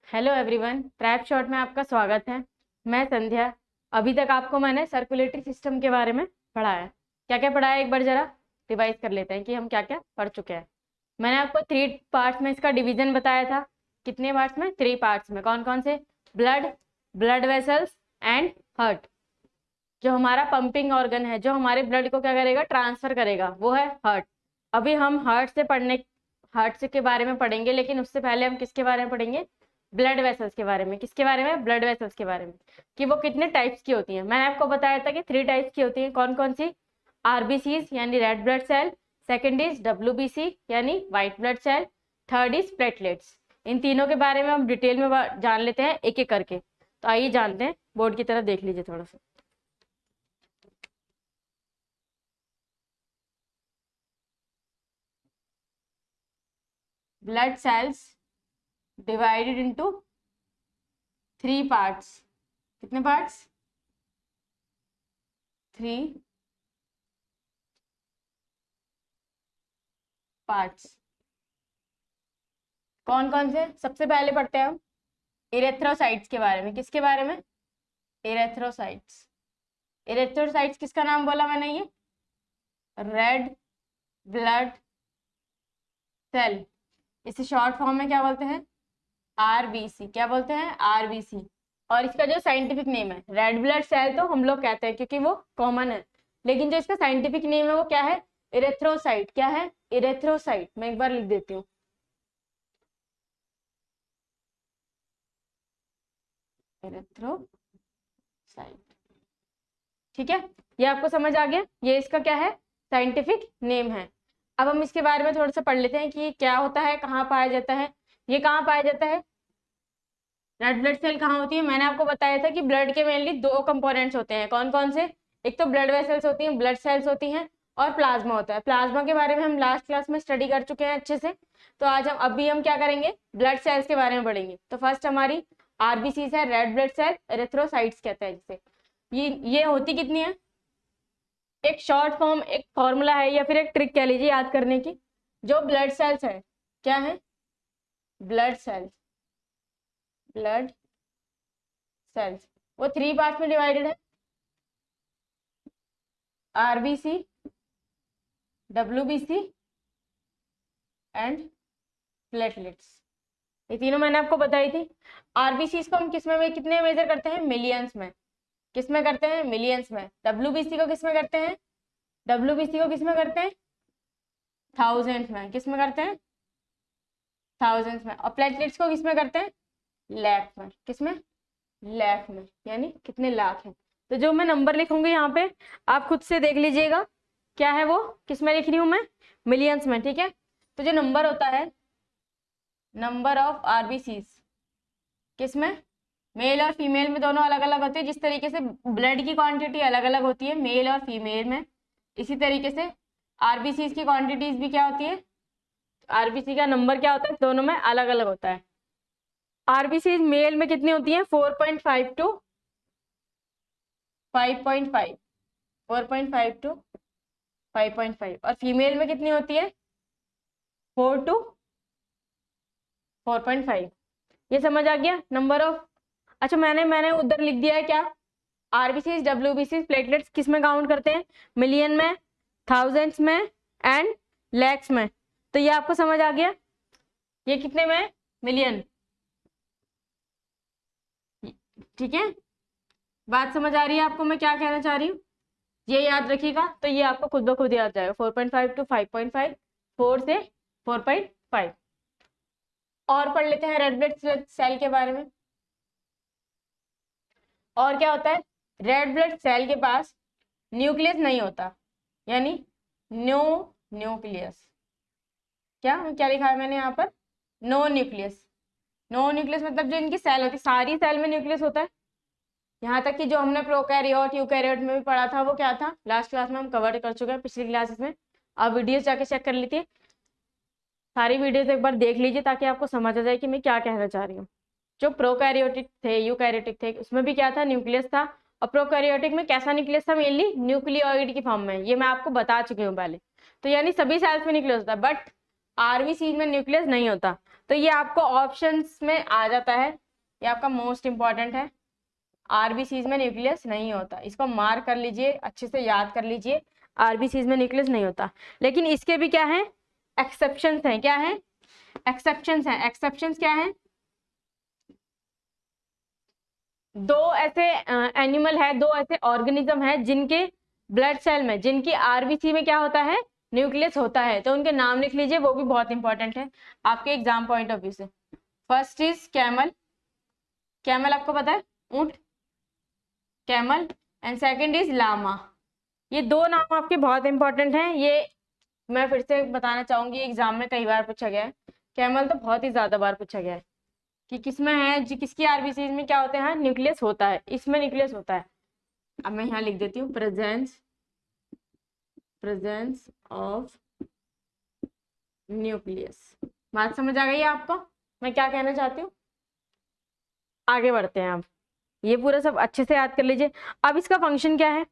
Hello everyone, trap shot में आपका स्वागत है। मैं संध्या। अभी तक आपको मैंने सर्कुलेटरी सिस्टम के बारे में पढ़ाया। क्या क्या पढ़ाया, एक बार जरा रिवाइज कर लेते हैं कि हम क्या क्या पढ़ चुके हैं। मैंने आपको 3 पार्ट्स में इसका डिवीजन बताया था। कितने पार्ट्स में? 3 पार्ट्स में। कौन कौन से? Blood, blood vessels and heart. जो हमारा पंपिंग ऑर्गन है, जो हमारे ब्लड को क्या करेगा, ट्रांसफर करेगा, वो है हार्ट। अभी हम हार्ट से के बारे में पढ़ेंगे, लेकिन उससे पहले हम किसके बारे में पढ़ेंगे? ब्लड वेसल्स के बारे में। किसके बारे में? ब्लड वेसल्स के बारे में, कि वो कितने टाइप्स की होती हैं। मैंने आपको बताया था कि 3 टाइप्स की होती हैं। कौन कौन सी? आरबीसीज यानी red blood cell, second is WBC यानी white blood cell, third is platelets. इन तीनों के बारे में हम डिटेल में जान लेते हैं एक एक करके। तो आइए जानते हैं। बोर्ड की तरफ देख लीजिए थोड़ा सा। Blood cells divided into 3 parts. कितने पार्ट्स? 3 पार्ट्स। कौन कौन से? सबसे पहले पढ़ते हैं हम इरेथ्रोसाइट्स के बारे में। किसके बारे में? इरेथ्रोसाइट्स। इरेथ्रोसाइट्स किसका नाम बोला मैंने? ये रेड ब्लड सेल। इसे शॉर्ट फॉर्म में क्या बोलते हैं? आरबीसी। क्या बोलते हैं? आरबीसी। और इसका जो साइंटिफिक नेम है, रेड ब्लड सेल तो हम लोग कहते हैं क्योंकि वो कॉमन है, लेकिन जो इसका साइंटिफिक नेम है वो क्या है? इरेथ्रोसाइट। क्या है? इरेथ्रोसाइट। मैं एक बार लिख देती हूँ। इरेथ्रोसाइट। ठीक है, ये आपको समझ आ गया। ये इसका क्या है? साइंटिफिक नेम है। अब हम इसके बारे में थोड़ा सा पढ़ लेते हैं कि ये क्या होता है, कहाँ पाया जाता है। ये कहाँ पाया जाता है? रेड ब्लड सेल कहाँ होती है? मैंने आपको बताया था कि ब्लड के मेनली 2 कंपोनेंट्स होते हैं। कौन कौन से? एक तो ब्लड वेसल्स होती हैं, ब्लड सेल्स होती हैं, और प्लाज्मा होता है। प्लाज्मा के बारे में हम लास्ट क्लास में स्टडी कर चुके हैं अच्छे से। तो आज हम अभी हम क्या करेंगे? ब्लड सेल्स के बारे में पढ़ेंगे। तो फर्स्ट हमारी आरबीसी है, रेड ब्लड सेल, एरिथ्रोसाइट्स कहते हैं जिसे। ये होती कितनी है? एक शॉर्ट फॉर्म, एक फॉर्मूला है या फिर एक ट्रिक कह लीजिए याद करने की। जो ब्लड सेल्स है, क्या है? Blood cells. ब्लड सेल्स वो 3 पार्ट्स में डिवाइडेड है। RBC, WBC and platelets. ये तीनों मैंने आपको बताई थी। आरबीसी को हम किस में कितने मेजर करते हैं? मिलियंस में। किस में करते हैं? मिलियंस में। डब्ल्यूबीसी को किस में करते हैं? डब्ल्यूबीसी को किस में करते हैं? थाउजेंड्स में। किस में करते हैं? थाउजेंड्स में। और प्लेटलेट्स को किस में करते हैं? लाख में। किस में? लाख में, यानी कितने लाख हैं। तो जो मैं नंबर लिखूंगी यहाँ पे, आप खुद से देख लीजिएगा क्या है वो, किस में लिख रही हूँ मैं? मिलियंस में। ठीक है, तो जो नंबर होता है, नंबर ऑफ आरबीसीज, किस में? मेल और फीमेल में दोनों अलग अलग होते हैं। जिस तरीके से ब्लड की क्वांटिटी अलग अलग होती है मेल और फीमेल में, इसी तरीके से आरबीसीज की क्वांटिटीज भी क्या होती है? आरबीसी का नंबर क्या होता है? दोनों में अलग अलग होता है। आरबीसी मेल में कितनी होती है? 4.5 टू 5.5। 4.5 टू 5.5। और फीमेल में कितनी होती है? 4 टू 4.5। ये समझ आ गया नंबर ऑफ। अच्छा, मैंने उधर लिख दिया है क्या? आरबीसी, डब्ल्यूबीसी, प्लेटलेट्स किस में काउंट करते हैं? मिलियन में, थाउजेंड्स में एंड लैक्स में। तो ये आपको समझ आ गया। ये कितने में? मिलियन। ठीक है, बात समझ आ रही है आपको मैं क्या कहना चाह रही हूँ? ये याद रखिएगा, तो ये आपको खुद ब खुद याद जाएगा। 4.5 टू 5.5, 4 से 4.5। और पढ़ लेते हैं रेड ब्लड सेल के बारे में। और क्या होता है? रेड ब्लड सेल के पास न्यूक्लियस नहीं होता, यानी नो न्यूक्लियस। क्या लिखा है मैंने यहाँ पर? No nucleus. नो न्यूक्लियस मतलब जो इनकी सेल होती है, सारी सेल में न्यूक्लियस होता है। यहाँ तक कि जो हमने प्रोकैरियोट यूकैरियोट में भी पढ़ा था, वो क्या था? लास्ट क्लास में हम कवर कर चुके हैं, पिछली क्लासेस में। आप वीडियोस जाके चेक कर लीजिए, सारी वीडियोस एक बार देख लीजिए, ताकि आपको समझ आ जाए कि मैं क्या कहना चाह रही हूँ। जो प्रोकैरियोटिक थे, यूकैरियोटिक थे, उसमें भी क्या था? न्यूक्लियस था। और प्रोकैरियोटिक में कैसा न्यूक्लियस था? मेनली न्यूक्लियोइड की फॉर्म में। ये मैं आपको बता चुकी हूँ पहले। तो यानी सभी सेल्स में न्यूक्लियस होता है, बट आरबीसी में न्यूक्लियस नहीं होता। तो ये आपको ऑप्शंस में आ जाता है, ये आपका मोस्ट इंपॉर्टेंट है। आरबीसीज में न्यूक्लियस नहीं होता, इसको मार्क कर लीजिए, अच्छे से याद कर लीजिए, आरबीसीज में न्यूक्लियस नहीं होता। लेकिन इसके भी क्या है, एक्सेप्शंस हैं। क्या है, एक्सेप्शंस हैं। एक्सेप्शंस क्या है, दो ऐसे एनिमल है, दो ऐसे ऑर्गेनिज्म है जिनके ब्लड सेल में, जिनकी आरबीसी में क्या होता है, न्यूक्लियस होता है। तो उनके नाम लिख लीजिए, वो भी बहुत इंपॉर्टेंट है आपके एग्जाम पॉइंट ऑफ व्यू से। फर्स्ट इज कैमल, कैमल आपको पता है, ऊंट, camel. And second is llama. ये दो नाम आपके बहुत इंपॉर्टेंट हैं। ये मैं फिर से बताना चाहूंगी, एग्जाम में कई बार पूछा गया है। कैमल तो बहुत ही ज्यादा बार पूछा गया है कि किसमें है जी, किसकी आरबीसी में क्या होते हैं, न्यूक्लियस होता है, इसमें न्यूक्लियस होता है। अब मैं यहाँ लिख देती हूँ, प्रेजेंस ऑफ न्यूक्लियस। बात समझ आ गई है आपको मैं क्या कहना चाहती हूँ? आगे बढ़ते हैं। अब ये पूरा सब अच्छे से याद कर लीजिए। अब इसका फंक्शन क्या है,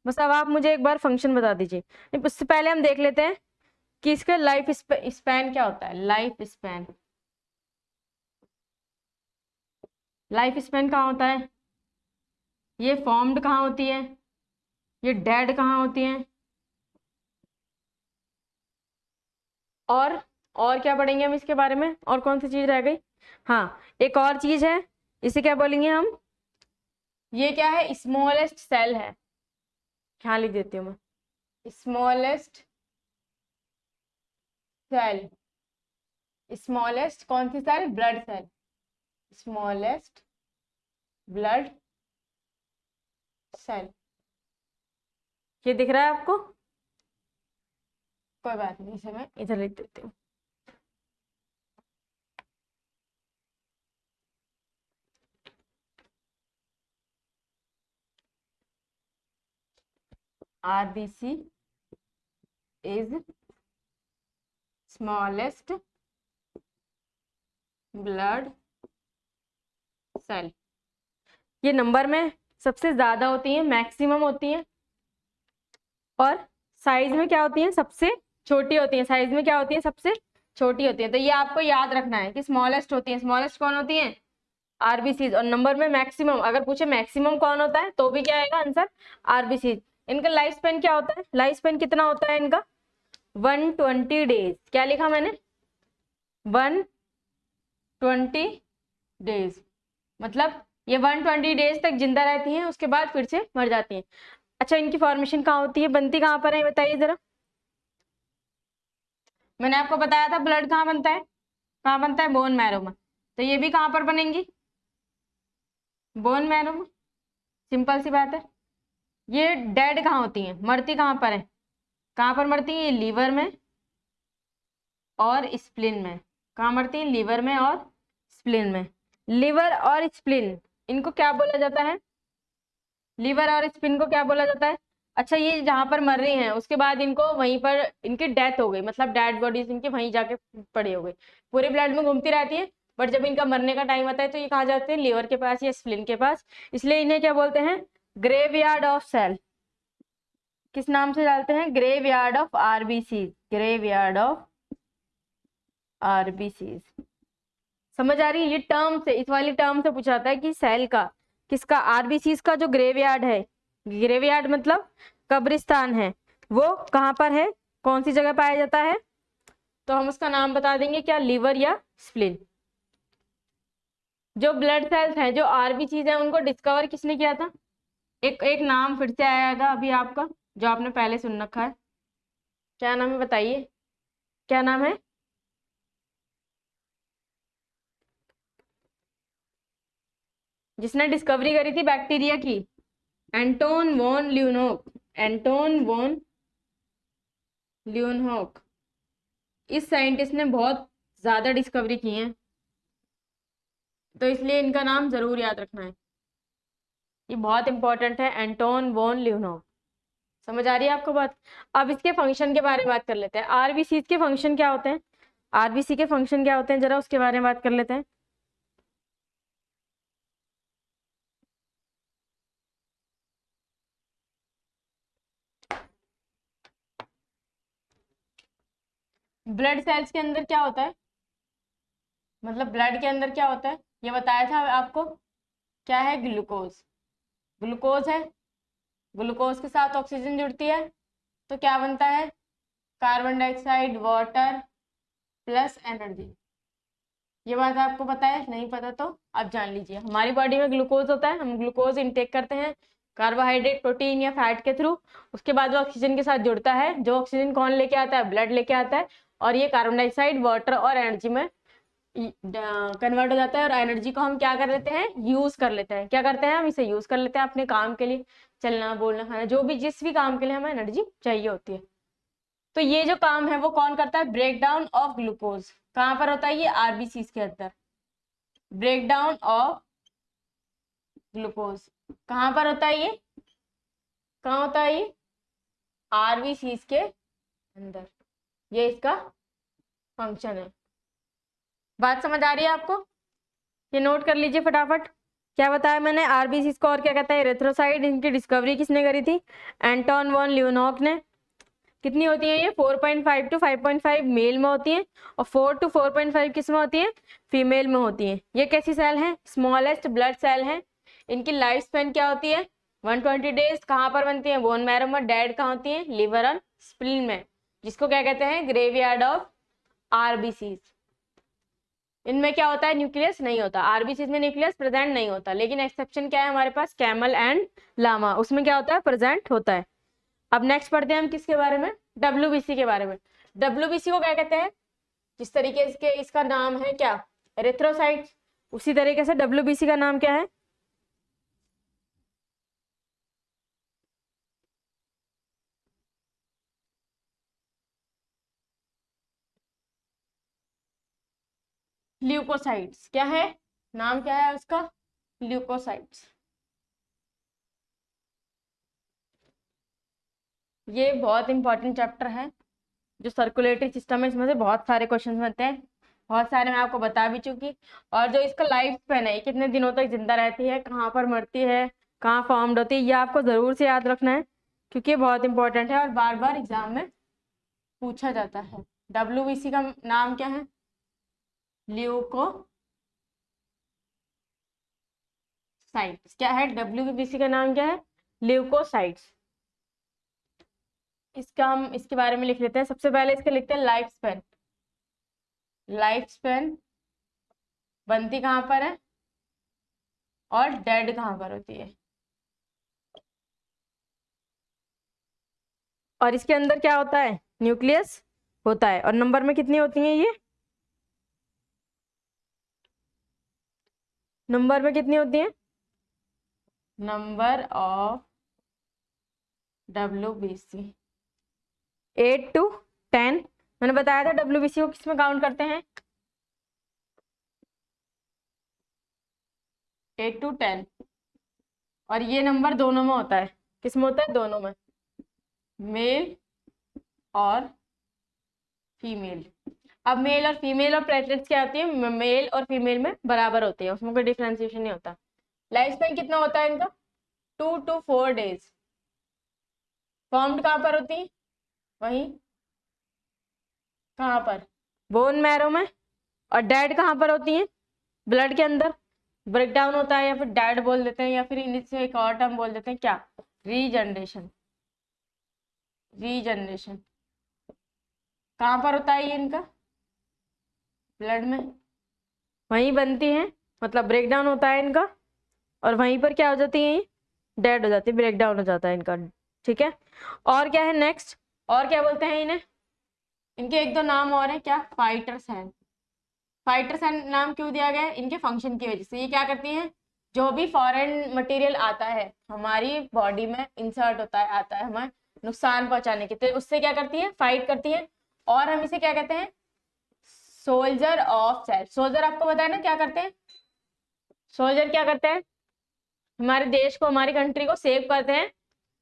बस अब आप मुझे एक बार फंक्शन बता दीजिए। उससे पहले हम देख लेते हैं कि इसका लाइफ स्पैन क्या होता है। लाइफ स्पैन, लाइफ स्पैन कहाँ होता है, ये फॉर्म्ड कहाँ होती है, ये डेड कहाँ होती है, और क्या पढ़ेंगे हम इसके बारे में, और कौन सी चीज रह गई। हाँ, एक और चीज है, इसे क्या बोलेंगे हम, ये क्या है, स्मॉलेस्ट सेल है। क्या लिख देती हूँ मैं, स्मॉलेस्ट सेल। स्मॉलेस्ट कौन सी cell, blood cell, smallest blood cell. ये दिख रहा है आपको, कोई बात नहीं, इसे मैं इधर लिख देती हूँ। RBC is smallest blood cell। ये नंबर में सबसे ज्यादा होती है, मैक्सिमम होती है, और साइज में क्या होती है, सबसे छोटी होती है। साइज में क्या होती है, सबसे छोटी होती है। तो ये आपको याद रखना है कि स्मॉलेस्ट होती है। स्मॉलेस्ट कौन होती है, आरबीसी। और नंबर में मैक्सिमम, अगर पूछे मैक्सिमम कौन होता है तो भी क्या आएगा आंसर, आरबीसी। इनका लाइफ स्पेन क्या होता है, लाइफ स्पेन कितना होता है इनका, 120 डेज। क्या लिखा मैंने, 120 डेज, मतलब ये 120 डेज तक जिंदा रहती हैं, उसके बाद फिर से मर जाती हैं। अच्छा, इनकी फॉर्मेशन कहाँ होती है, बनती कहाँ पर है, बताइए जरा। मैंने आपको बताया था ब्लड कहाँ बनता है, कहाँ बनता है, बोन मैरो में। तो ये भी कहाँ पर बनेंगी, बोन मैरो में। सिंपल सी बात है। ये डेड कहाँ होती हैं, मरती कहाँ पर है, कहाँ पर मरती है, ये लीवर में और स्प्लिन में। कहाँ मरती है, लीवर में और स्प्लिन में। लीवर और स्प्लिन, इनको क्या बोला जाता है, लीवर और स्प्लिन को क्या बोला जाता है। अच्छा, ये जहां पर मर रही हैं उसके बाद इनको वहीं पर इनकी डेथ हो गई, मतलब डेड बॉडीज इनकी वहीं जाके पड़ी हो गई। पूरे ब्लड में घूमती रहती है, बट जब इनका मरने का टाइम आता है तो ये कहाँ जाते हैं, लीवर के पास या स्प्लिन के पास। इसलिए इन्हें क्या बोलते हैं, ग्रेवयार्ड ऑफ सेल। किस नाम से डालते हैं, graveyard of RBC, graveyard of RBC. समझ आ रही है, ये टर्म से, इस वाली टर्म से पूछा जाता है कि सेल का, किसका, आरबीसी का जो ग्रेवयार्ड है, ग्रेवयार्ड मतलब कब्रिस्तान है, वो कहाँ पर है, कौन सी जगह पाया जाता है। तो हम उसका नाम बता देंगे, क्या, लीवर या स्प्लिन। जो ब्लड सेल्स हैं, जो आरबीसी हैं, उनको डिस्कवर किसने किया था, एक एक नाम फिर से आएगा अभी आपका, जो आपने पहले सुन रखा है। क्या नाम है बताइए, क्या नाम है, जिसने डिस्कवरी करी थी बैक्टीरिया की, एंटोन वॉन ल्यूनोक, एंटोन वॉन ल्यूनहोक। इस साइंटिस्ट ने बहुत ज्यादा डिस्कवरी की है, तो इसलिए इनका नाम जरूर याद रखना है, ये बहुत इंपॉर्टेंट है, एंटोन वॉन ल्यूनहोक। समझ आ रही है आपको बात। अब इसके फंक्शन के बारे में बात कर लेते हैं, आरबीसी के फंक्शन क्या होते हैं, आरबीसी के फंक्शन क्या होते हैं, जरा उसके बारे में बात कर लेते हैं। ब्लड सेल्स के अंदर क्या होता है, मतलब ब्लड के अंदर क्या होता है ये बताया था आपको, क्या है, ग्लूकोज। ग्लूकोज है, ग्लूकोज के साथ ऑक्सीजन जुड़ती है तो क्या बनता है, carbon dioxide, water plus energy. ये बात आपको पता है, नहीं पता तो आप जान लीजिए। हमारी बॉडी में ग्लूकोज होता है, हम ग्लूकोज इनटेक करते हैं कार्बोहाइड्रेट, प्रोटीन या फैट के थ्रू। उसके बाद वो ऑक्सीजन के साथ जुड़ता है, जो ऑक्सीजन कौन लेके आता है, ब्लड लेके आता है, और ये कार्बन डाइऑक्साइड, वाटर और एनर्जी में कन्वर्ट हो जाता है। और एनर्जी को हम क्या कर लेते हैं, यूज कर लेते हैं। क्या करते हैं, हम इसे यूज कर लेते हैं अपने काम के लिए, चलना बोलना खाना, जो भी जिस भी काम के लिए हमें एनर्जी चाहिए होती है। तो ये जो काम है वो कौन करता है, ब्रेक डाउन ऑफ ग्लूकोज। कहाँ पर होता है ये, आरबीसी के अंदर। ब्रेक डाउन ऑफ ग्लूकोज कहाँ पर होता है ये, कहाँ होता है ये, आरबीसी के अंदर। ये इसका फंक्शन है। बात समझ आ रही है आपको, ये नोट कर लीजिए फटाफट। क्या बताया मैंने, आरबीसी को और क्या कहता है, एरिथ्रोसाइट। इनकी डिस्कवरी किसने करी थी, एंटोन वॉन लियोनॉक ने। कितनी होती है ये, 4.5 to 5.5 मेल में होती है, और 4 to 4.5 किस में होती है, फीमेल में होती है। ये कैसी सेल है, स्मॉलेस्ट ब्लड सेल है। इनकी लाइफ स्पेन क्या होती है, 120 डेज। कहाँ पर बनती है, बोन मैरो में। डेड कहाँ होती है, लिवर और स्प्लीन में, जिसको क्या कहते हैं, ग्रेवयार्ड ऑफ आरबीसी। इनमें क्या होता है, न्यूक्लियस नहीं होता। आरबीसी में न्यूक्लियस प्रेजेंट नहीं होता, लेकिन एक्सेप्शन क्या है हमारे पास, कैमल एंड लामा, उसमें क्या होता है, प्रेजेंट होता है। अब नेक्स्ट पढ़ते हैं हम किसके बारे में, डब्ल्यूबीसी के बारे में। डब्ल्यूबीसी को क्या कहते हैं, जिस तरीके से इसका नाम है क्या, एरिथ्रोसाइट, उसी तरीके से डब्ल्यूबीसी का नाम क्या है, ल्यूकोसाइट्स। क्या है, नाम क्या है उसका, ल्यूकोसाइट्स। ये बहुत इंपॉर्टेंट चैप्टर है, जो सर्कुलेटरी सिस्टम है, इसमें से बहुत सारे क्वेश्चन बनते हैं, बहुत सारे मैं आपको बता भी चुकी। और जो इसका लाइफ स्पेन है, कितने दिनों तक जिंदा रहती है, कहाँ पर मरती है, कहाँ फॉर्म्ड होती है, ये आपको जरूर से याद रखना है, क्योंकि ये बहुत इंपॉर्टेंट है और बार बार एग्जाम में पूछा जाता है। डब्ल्यूबीसी का नाम क्या है, ल्यूकोसाइट्स। क्या है, डब्ल्यूबीसी का नाम क्या है, ल्यूकोसाइट्स। इसका हम इसके बारे में लिख लेते हैं। सबसे पहले इसके लिखते हैं लाइफ स्पेन। लाइफ स्पेन बनती कहाँ पर है और डेड कहाँ पर होती है। और इसके अंदर क्या होता है, न्यूक्लियस होता है। और नंबर में कितनी होती है ये, नंबर में कितनी होती है, नंबर ऑफ डब्ल्यूबीसी 8 to 10। मैंने बताया था डब्ल्यूबीसी को किसमें काउंट करते हैं, 8 to 10। और ये नंबर दोनों में होता है, किसमें होता है, दोनों में, मेल और फीमेल। अब मेल और फीमेल और प्लेटलेट्स क्या होती है, मेल और फीमेल में बराबर होती है, उसमें कोई डिफ्रेंसिएशन नहीं होता। लाइफ स्पैन कितना होता है इनका, 2 to 4 days। फॉर्म्ड कहाँ पर होती है, वहीं, कहाँ पर, बोन मैरो में। और डेड कहाँ पर होती है, ब्लड के अंदर। ब्रेक डाउन होता है, या फिर डेड बोल देते हैं, या फिर इनसे एक और टर्म बोल देते हैं क्या, रीजनरेशन। रीजनरेशन कहाँ पर होता है ये इनका, ब्लड में, वहीं बनती है, मतलब ब्रेक डाउन होता है इनका, और वहीं पर क्या हो जाती है, डेड हो जाती है, ब्रेक डाउन हो जाता है इनका। ठीक है, और क्या है नेक्स्ट, और क्या बोलते हैं इन्हें, इनके एक दो नाम और हैं, क्या, फाइटर्स हैं। फाइटर्स हैं नाम क्यों दिया गया है, इनके फंक्शन की वजह से। ये क्या करती हैं, जो भी फॉरेन मटेरियल आता है हमारी बॉडी में इंसर्ट होता है, आता है हमें नुकसान पहुंचाने के, तो उससे क्या करती है, फाइट करती है। और हम इसे क्या कहते हैं, सोल्जर ऑफ सेल्फ। सोल्जर आपको पता है ना क्या करते हैं, सोल्जर क्या करते हैं, हमारे देश को, हमारी कंट्री को सेव करते हैं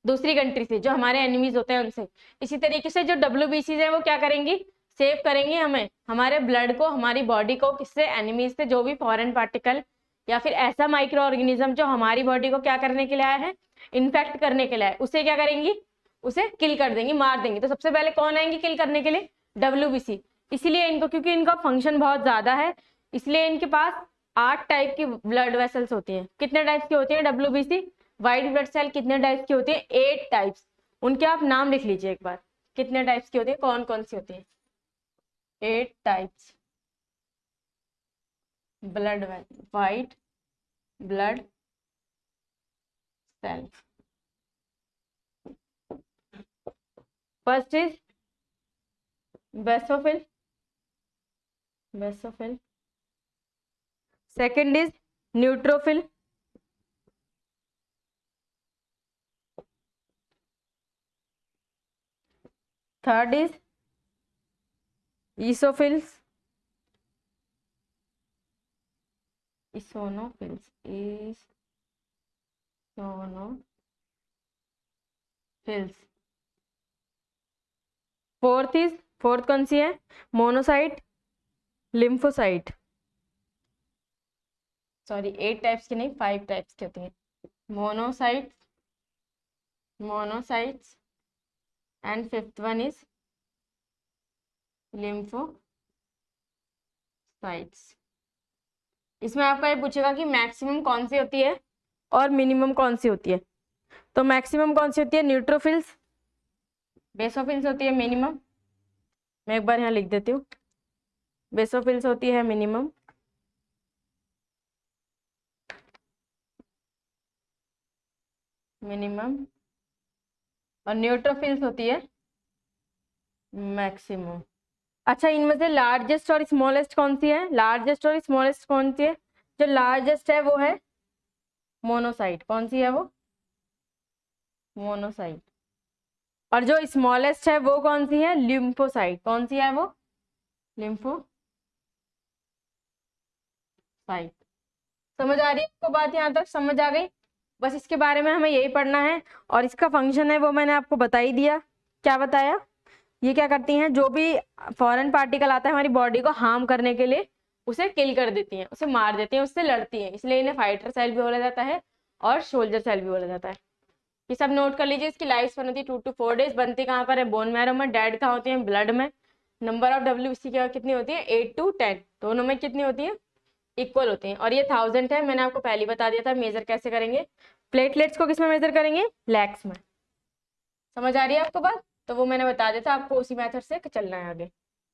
दूसरी कंट्री से, जो हमारे एनिमीज होते हैं उनसे। इसी तरीके से जो डब्ल्यूबीसी है वो क्या करेंगी, सेव करेंगे हमें, हमारे ब्लड को, हमारी बॉडी को, किससे, एनिमीज से, जो भी फॉरेन पार्टिकल या फिर ऐसा माइक्रो ऑर्गेनिज्म जो हमारी बॉडी को क्या करने के लिए आया है, इन्फेक्ट करने के लिए आया है, उसे क्या करेंगी, उसे किल कर देंगी, मार देंगी। तो सबसे पहले कौन आएंगे किल करने के लिए, डब्ल्यूबीसी। इसीलिए इनको, क्योंकि इनका फंक्शन बहुत ज्यादा है, इसलिए इनके पास 8 टाइप की ब्लड वेसल्स होती हैं। कितने टाइप्स की होती हैं WBC व्हाइट ब्लड सेल, कितने टाइप्स की होती है? 8 टाइप्स। उनके आप नाम लिख लीजिए एक बार, कितने टाइप्स की होती है, कौन कौन सी होती है? 8 types blood white blood cell. First is basophil, basophil. Second is neutrophil, third is eosinophils, eosinophils, eosinophils. Fourth कौन सी है? Monocyte, lymphocyte. सॉरी 8 टाइप्स की नहीं, 5 टाइप्स की होती है। Monocytes, monocytes and fifth one is lymphocytes. इसमें आपका ये पूछेगा कि मैक्सिमम कौन सी होती है और मिनिमम कौन सी होती है। तो मैक्सिमम कौन सी होती है? न्यूट्रोफिल्स। बेसोफिल्स होती है मिनिमम। मैं एक बार यहाँ लिख देती हूँ, बेसोफिल्स होती है मिनिमम, और न्यूट्रोफिल्स होती है मैक्सिमम। अच्छा, इनमें से लार्जेस्ट और स्मॉलेस्ट कौन सी है? लार्जेस्ट और स्मॉलेस्ट कौन सी है? जो लार्जेस्ट है वो है मोनोसाइट। कौन सी है वो? मोनोसाइट। और जो स्मॉलेस्ट है वो कौन सी है? लिम्फोसाइट। कौन सी है वो? लिम्फोसाइट। समझ आ रही है आपको बात? यहाँ तक समझ आ गई? बस इसके बारे में हमें यही पढ़ना है। और इसका फंक्शन है वो मैंने आपको बता ही दिया। क्या बताया? ये क्या करती हैं? जो भी फॉरेन पार्टिकल आता है हमारी बॉडी को हार्म करने के लिए, उसे किल कर देती हैं, उसे मार देती हैं, उससे लड़ती हैं। इसलिए इन्हें फाइटर सेल भी बोला जाता है और सोल्जर सेल भी बोला जाता है। ये सब नोट कर लीजिए। इसकी लाइफ स्पैन होती है 2 to 4 डेज। बनती कहाँ पर है? बोन मैरो में। डेड कहाँ होती है? ब्लड में। नंबर ऑफ WBC कितनी होती है? 8 to 10। दोनों में कितनी होती है? इक्वल होती हैं। और ये 1000 है, मैंने आपको पहले बता दिया था। मेजर कैसे करेंगे? प्लेटलेट्स को किस में मेजर करेंगे? लैक्स में। समझ आ रही है आपको बात? तो वो मैंने बता दिया था, आपको उसी मेथड से चलना है आगे।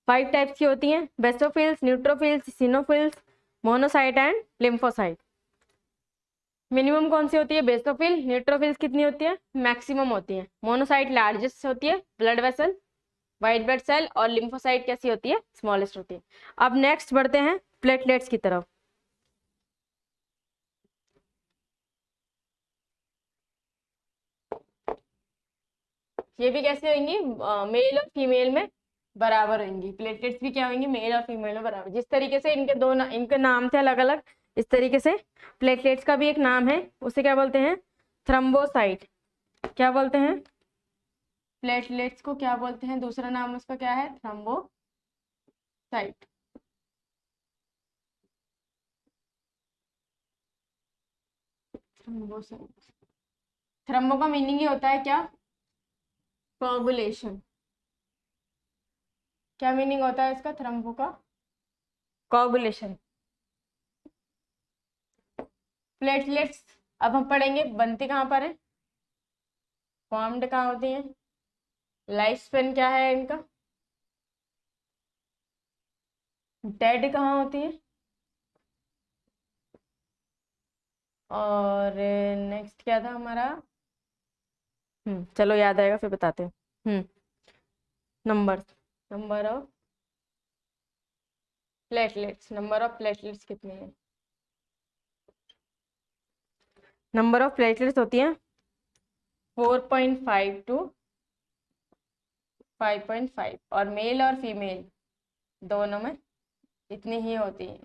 5 टाइप्स की होती हैं, basophils, neutrophils, eosinophils, monocyte and lymphocyte. Minimum कौन सी होती है? बेसोफिल। न्यूट्रोफिल्स कितनी होती है? मैक्सिमम होती है। मोनोसाइट लार्जेस्ट होती है, blood vessel, white blood cell. और लिम्फोसाइट कैसी होती है? स्मॉलेस्ट होती है। अब नेक्स्ट बढ़ते हैं प्लेटलेट्स की तरफ। ये भी कैसे होंगी? मेल और फीमेल में बराबर होंगी। प्लेटलेट्स भी क्या होंगी? मेल और फीमेल में बराबर। जिस तरीके से इनके इनके नाम थे अलग अलग, इस तरीके से प्लेटलेट्स का भी एक नाम है। उसे क्या बोलते हैं? थ्रम्बोसाइट। क्या बोलते हैं? प्लेटलेट्स को क्या बोलते हैं? दूसरा नाम उसका क्या है? थ्रम्बोसाइट। थ्रम्बोसाइट। थ्रम्बो का मीनिंग ही होता है क्या? कोगुलेशन। क्या मीनिंग होता है इसका? थ्रम्बो का कोगुलेशन। प्लेटलेट्स अब हम पढ़ेंगे बनती कहाँ पर है, फॉर्म्ड कहाँ होती है, लाइफ स्पेन क्या है इनका, डेड कहाँ होती है, और नेक्स्ट क्या था हमारा? चलो याद आएगा फिर बताते हैं। Number number of platelets. Number of platelets कितनी है? नंबर ऑफ प्लेटलेट्स होती है 4.5 to 5.5। और मेल और फीमेल दोनों में इतनी ही होती है।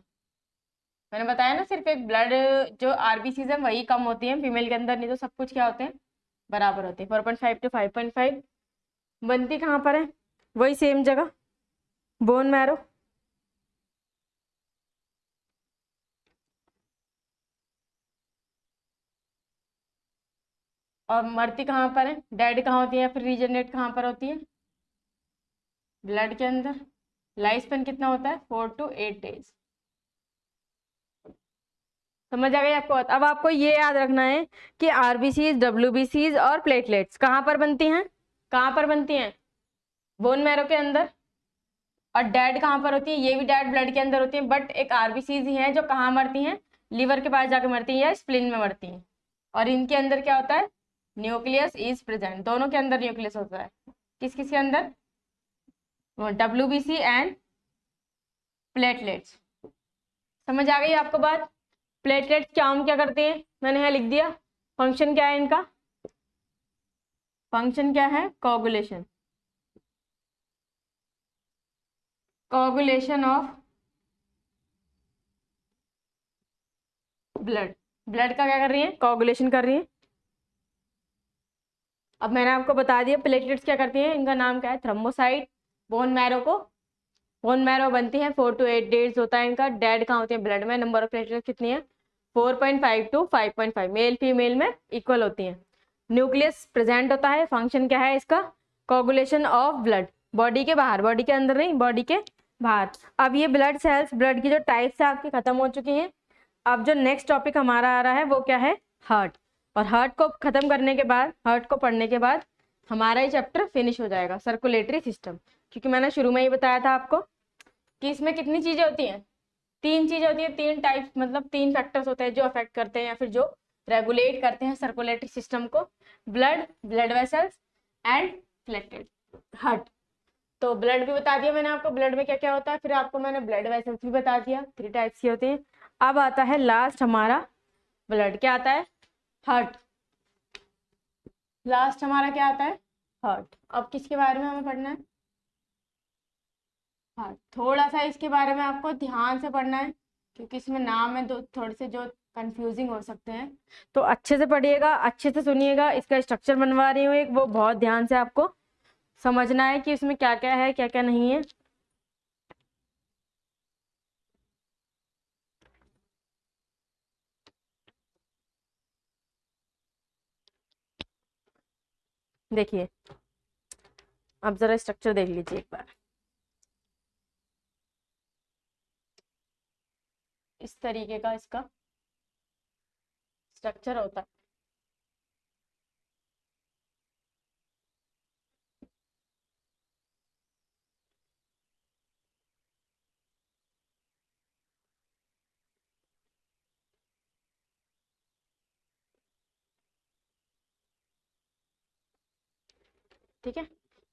मैंने बताया ना, सिर्फ एक ब्लड जो RBCs है वही कम होती है फीमेल के अंदर, नहीं तो सब कुछ क्या होते हैं? बराबर होते हैं। 4.5 to 5.5। बनती कहाँ पर है? वही सेम जगह, बोन मैरो। और मरती कहाँ पर है? डेड कहाँ होती है या फिर रीजनरेट कहाँ पर होती है? ब्लड के अंदर। लाइफ स्पेन कितना होता है? 4 to 8 days। समझ आ गई आपको बात। अब आपको ये याद रखना है कि आरबीसीज, डब्ल्यूबीसीज और प्लेटलेट्स कहाँ पर बनती हैं, कहाँ पर बनती हैं, बोन मैरो के अंदर। और डेड कहाँ पर होती है, ये भी डेड ब्लड के अंदर होती है, बट एक आरबीसीज ही है जो कहाँ मरती हैं, लीवर के पास जाकर मरती हैं या स्प्लीन में मरती हैं। और इनके अंदर क्या होता है, न्यूक्लियस इज प्रेजेंट, दोनों के अंदर न्यूक्लियस होता है। किस किस के अंदर, डब्ल्यूबीसी एंड प्लेटलेट्स। समझ आ गई आपको बात। प्लेटलेट्स काम क्या करते हैं, मैंने यहाँ लिख दिया, फंक्शन क्या है इनका, फंक्शन क्या है, coagulation, coagulation of blood, blood का क्या कर रही है, कोगुलेशन कर रही है। अब मैंने आपको बता दिया प्लेटलेट्स क्या करती हैं, इनका नाम क्या है, थ्रोम्बोसाइट। बोन मैरो को, बोन मैरो बनती है 4 to 8 डेज होता है इनका। डेड कहाँ होती है, ब्लड में। नंबर ऑफ प्लेटलेट्स कितनी है, 4.5 to 5.5, मेल फीमेल में इक्वल होती हैं। न्यूक्लियस प्रेजेंट होता है, फंक्शन क्या है इसका, कोगुलेशन ऑफ ब्लड, बॉडी के बाहर, बॉडी के अंदर नहीं, बॉडी के बाहर। अब ये ब्लड सेल्स, ब्लड की जो टाइप्स है आपकी खत्म हो चुकी हैं। अब जो नेक्स्ट टॉपिक हमारा आ रहा है वो क्या है, हार्ट। और हार्ट को खत्म करने के बाद, हार्ट को पढ़ने के बाद हमारा ये चैप्टर फिनिश हो जाएगा, सर्कुलेटरी सिस्टम। क्योंकि मैंने शुरू में ही बताया था आपको कि इसमें कितनी चीजें होती हैं, 3 चीजें होती हैं, 3 टाइप्स, मतलब 3 फैक्टर्स होते हैं जो अफेक्ट करते हैं या फिर जो रेगुलेट करते हैं सर्कुलेटरी सिस्टम को, blood, blood vessels and platelet, heart. तो ब्लड भी बता दिया मैंने आपको, ब्लड में क्या क्या होता है, फिर आपको मैंने ब्लड वेसल्स भी बता दिया, 3 टाइप्स की होती हैं। अब आता है लास्ट हमारा ब्लड, क्या आता है, हार्ट। लास्ट हमारा क्या आता है, हार्ट। अब किसके बारे में हमें पढ़ना है, हाँ, थोड़ा सा इसके बारे में आपको ध्यान से पढ़ना है, क्योंकि इसमें नाम है दो थोड़े से जो कंफ्यूजिंग हो सकते हैं। तो अच्छे से पढ़िएगा, अच्छे से सुनिएगा, इसका स्ट्रक्चर बनवा रही हूँ एक, वो बहुत ध्यान से आपको समझना है कि इसमें क्या क्या है, क्या क्या नहीं है। देखिए, अब जरा स्ट्रक्चर देख लीजिए एक बार। इस तरीके का इसका स्ट्रक्चर होता है। ठीक है,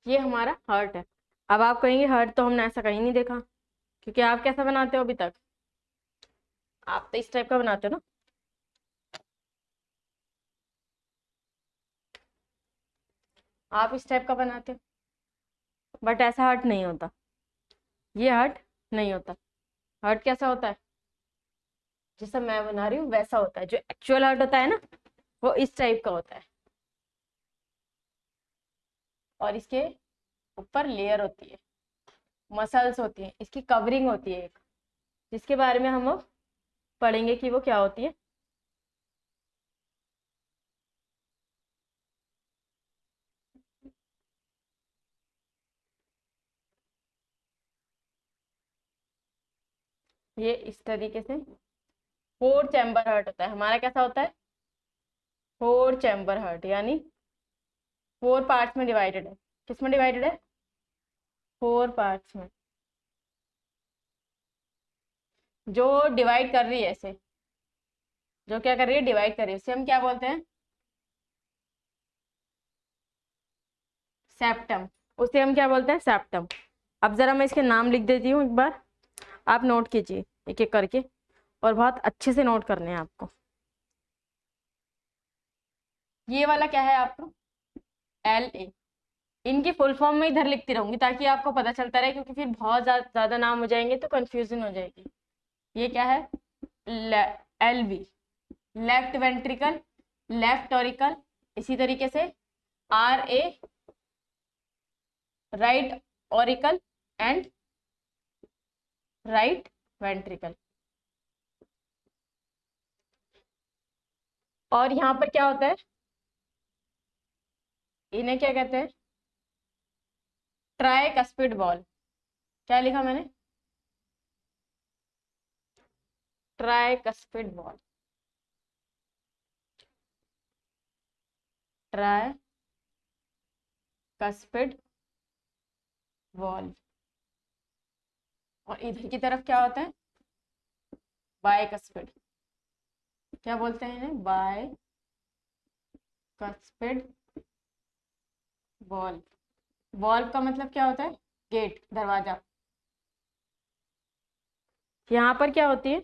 ये हमारा हार्ट है। अब आप कहेंगे हार्ट तो हमने ऐसा कहीं नहीं देखा, क्योंकि आप कैसा बनाते हो अभी तक, आप तो इस टाइप का बनाते हो ना, आप इस टाइप का बनाते हो, बट ऐसा हार्ट नहीं होता, ये हार्ट नहीं होता। हार्ट कैसा होता है, जैसा मैं बना रही हूँ वैसा होता है। जो एक्चुअल हार्ट होता है ना, वो इस टाइप का होता है, और इसके ऊपर लेयर होती है, मसल्स होती है, इसकी कवरिंग होती है एक, जिसके बारे में हम अब पढ़ेंगे कि वो क्या होती है। ये इस तरीके से 4 चैम्बर हार्ट होता है हमारा। कैसा होता है, 4 चैम्बर हार्ट, यानी 4 पार्ट्स में डिवाइडेड है। किस में डिवाइडेड है, 4 पार्ट्स में। जो डिवाइड कर रही है इसे, जो क्या कर रही है, डिवाइड कर रही है, इसे हम क्या बोलते हैं, सेप्टम। उसे हम क्या बोलते हैं, सेप्टम। अब जरा मैं इसके नाम लिख देती हूँ एक बार, आप नोट कीजिए एक एक करके, और बहुत अच्छे से नोट करने हैं आपको। ये वाला क्या है आपका, LA। इनकी फुल फॉर्म में इधर लिखती रहूंगी ताकि आपको पता चलता रहे, क्योंकि फिर बहुत ज्यादा नाम हो जाएंगे तो कंफ्यूजन हो जाएगी। ये क्या है, LV, left ventricle, left auricle. इसी तरीके से RA, right auricle and right ventricle. और यहाँ पर क्या होता है, इन्हें क्या कहते हैं, ट्राइकस्पिड बॉल। क्या लिखा मैंने, tricuspid ball. Try cuspid valve. और इधर की तरफ क्या होता है, बाइकस्पिड। क्या बोलते हैं इन्हें, बाइकस्पिड वॉल्व। वॉल्व का मतलब क्या होता है, गेट, दरवाजा। यहाँ पर क्या होती है,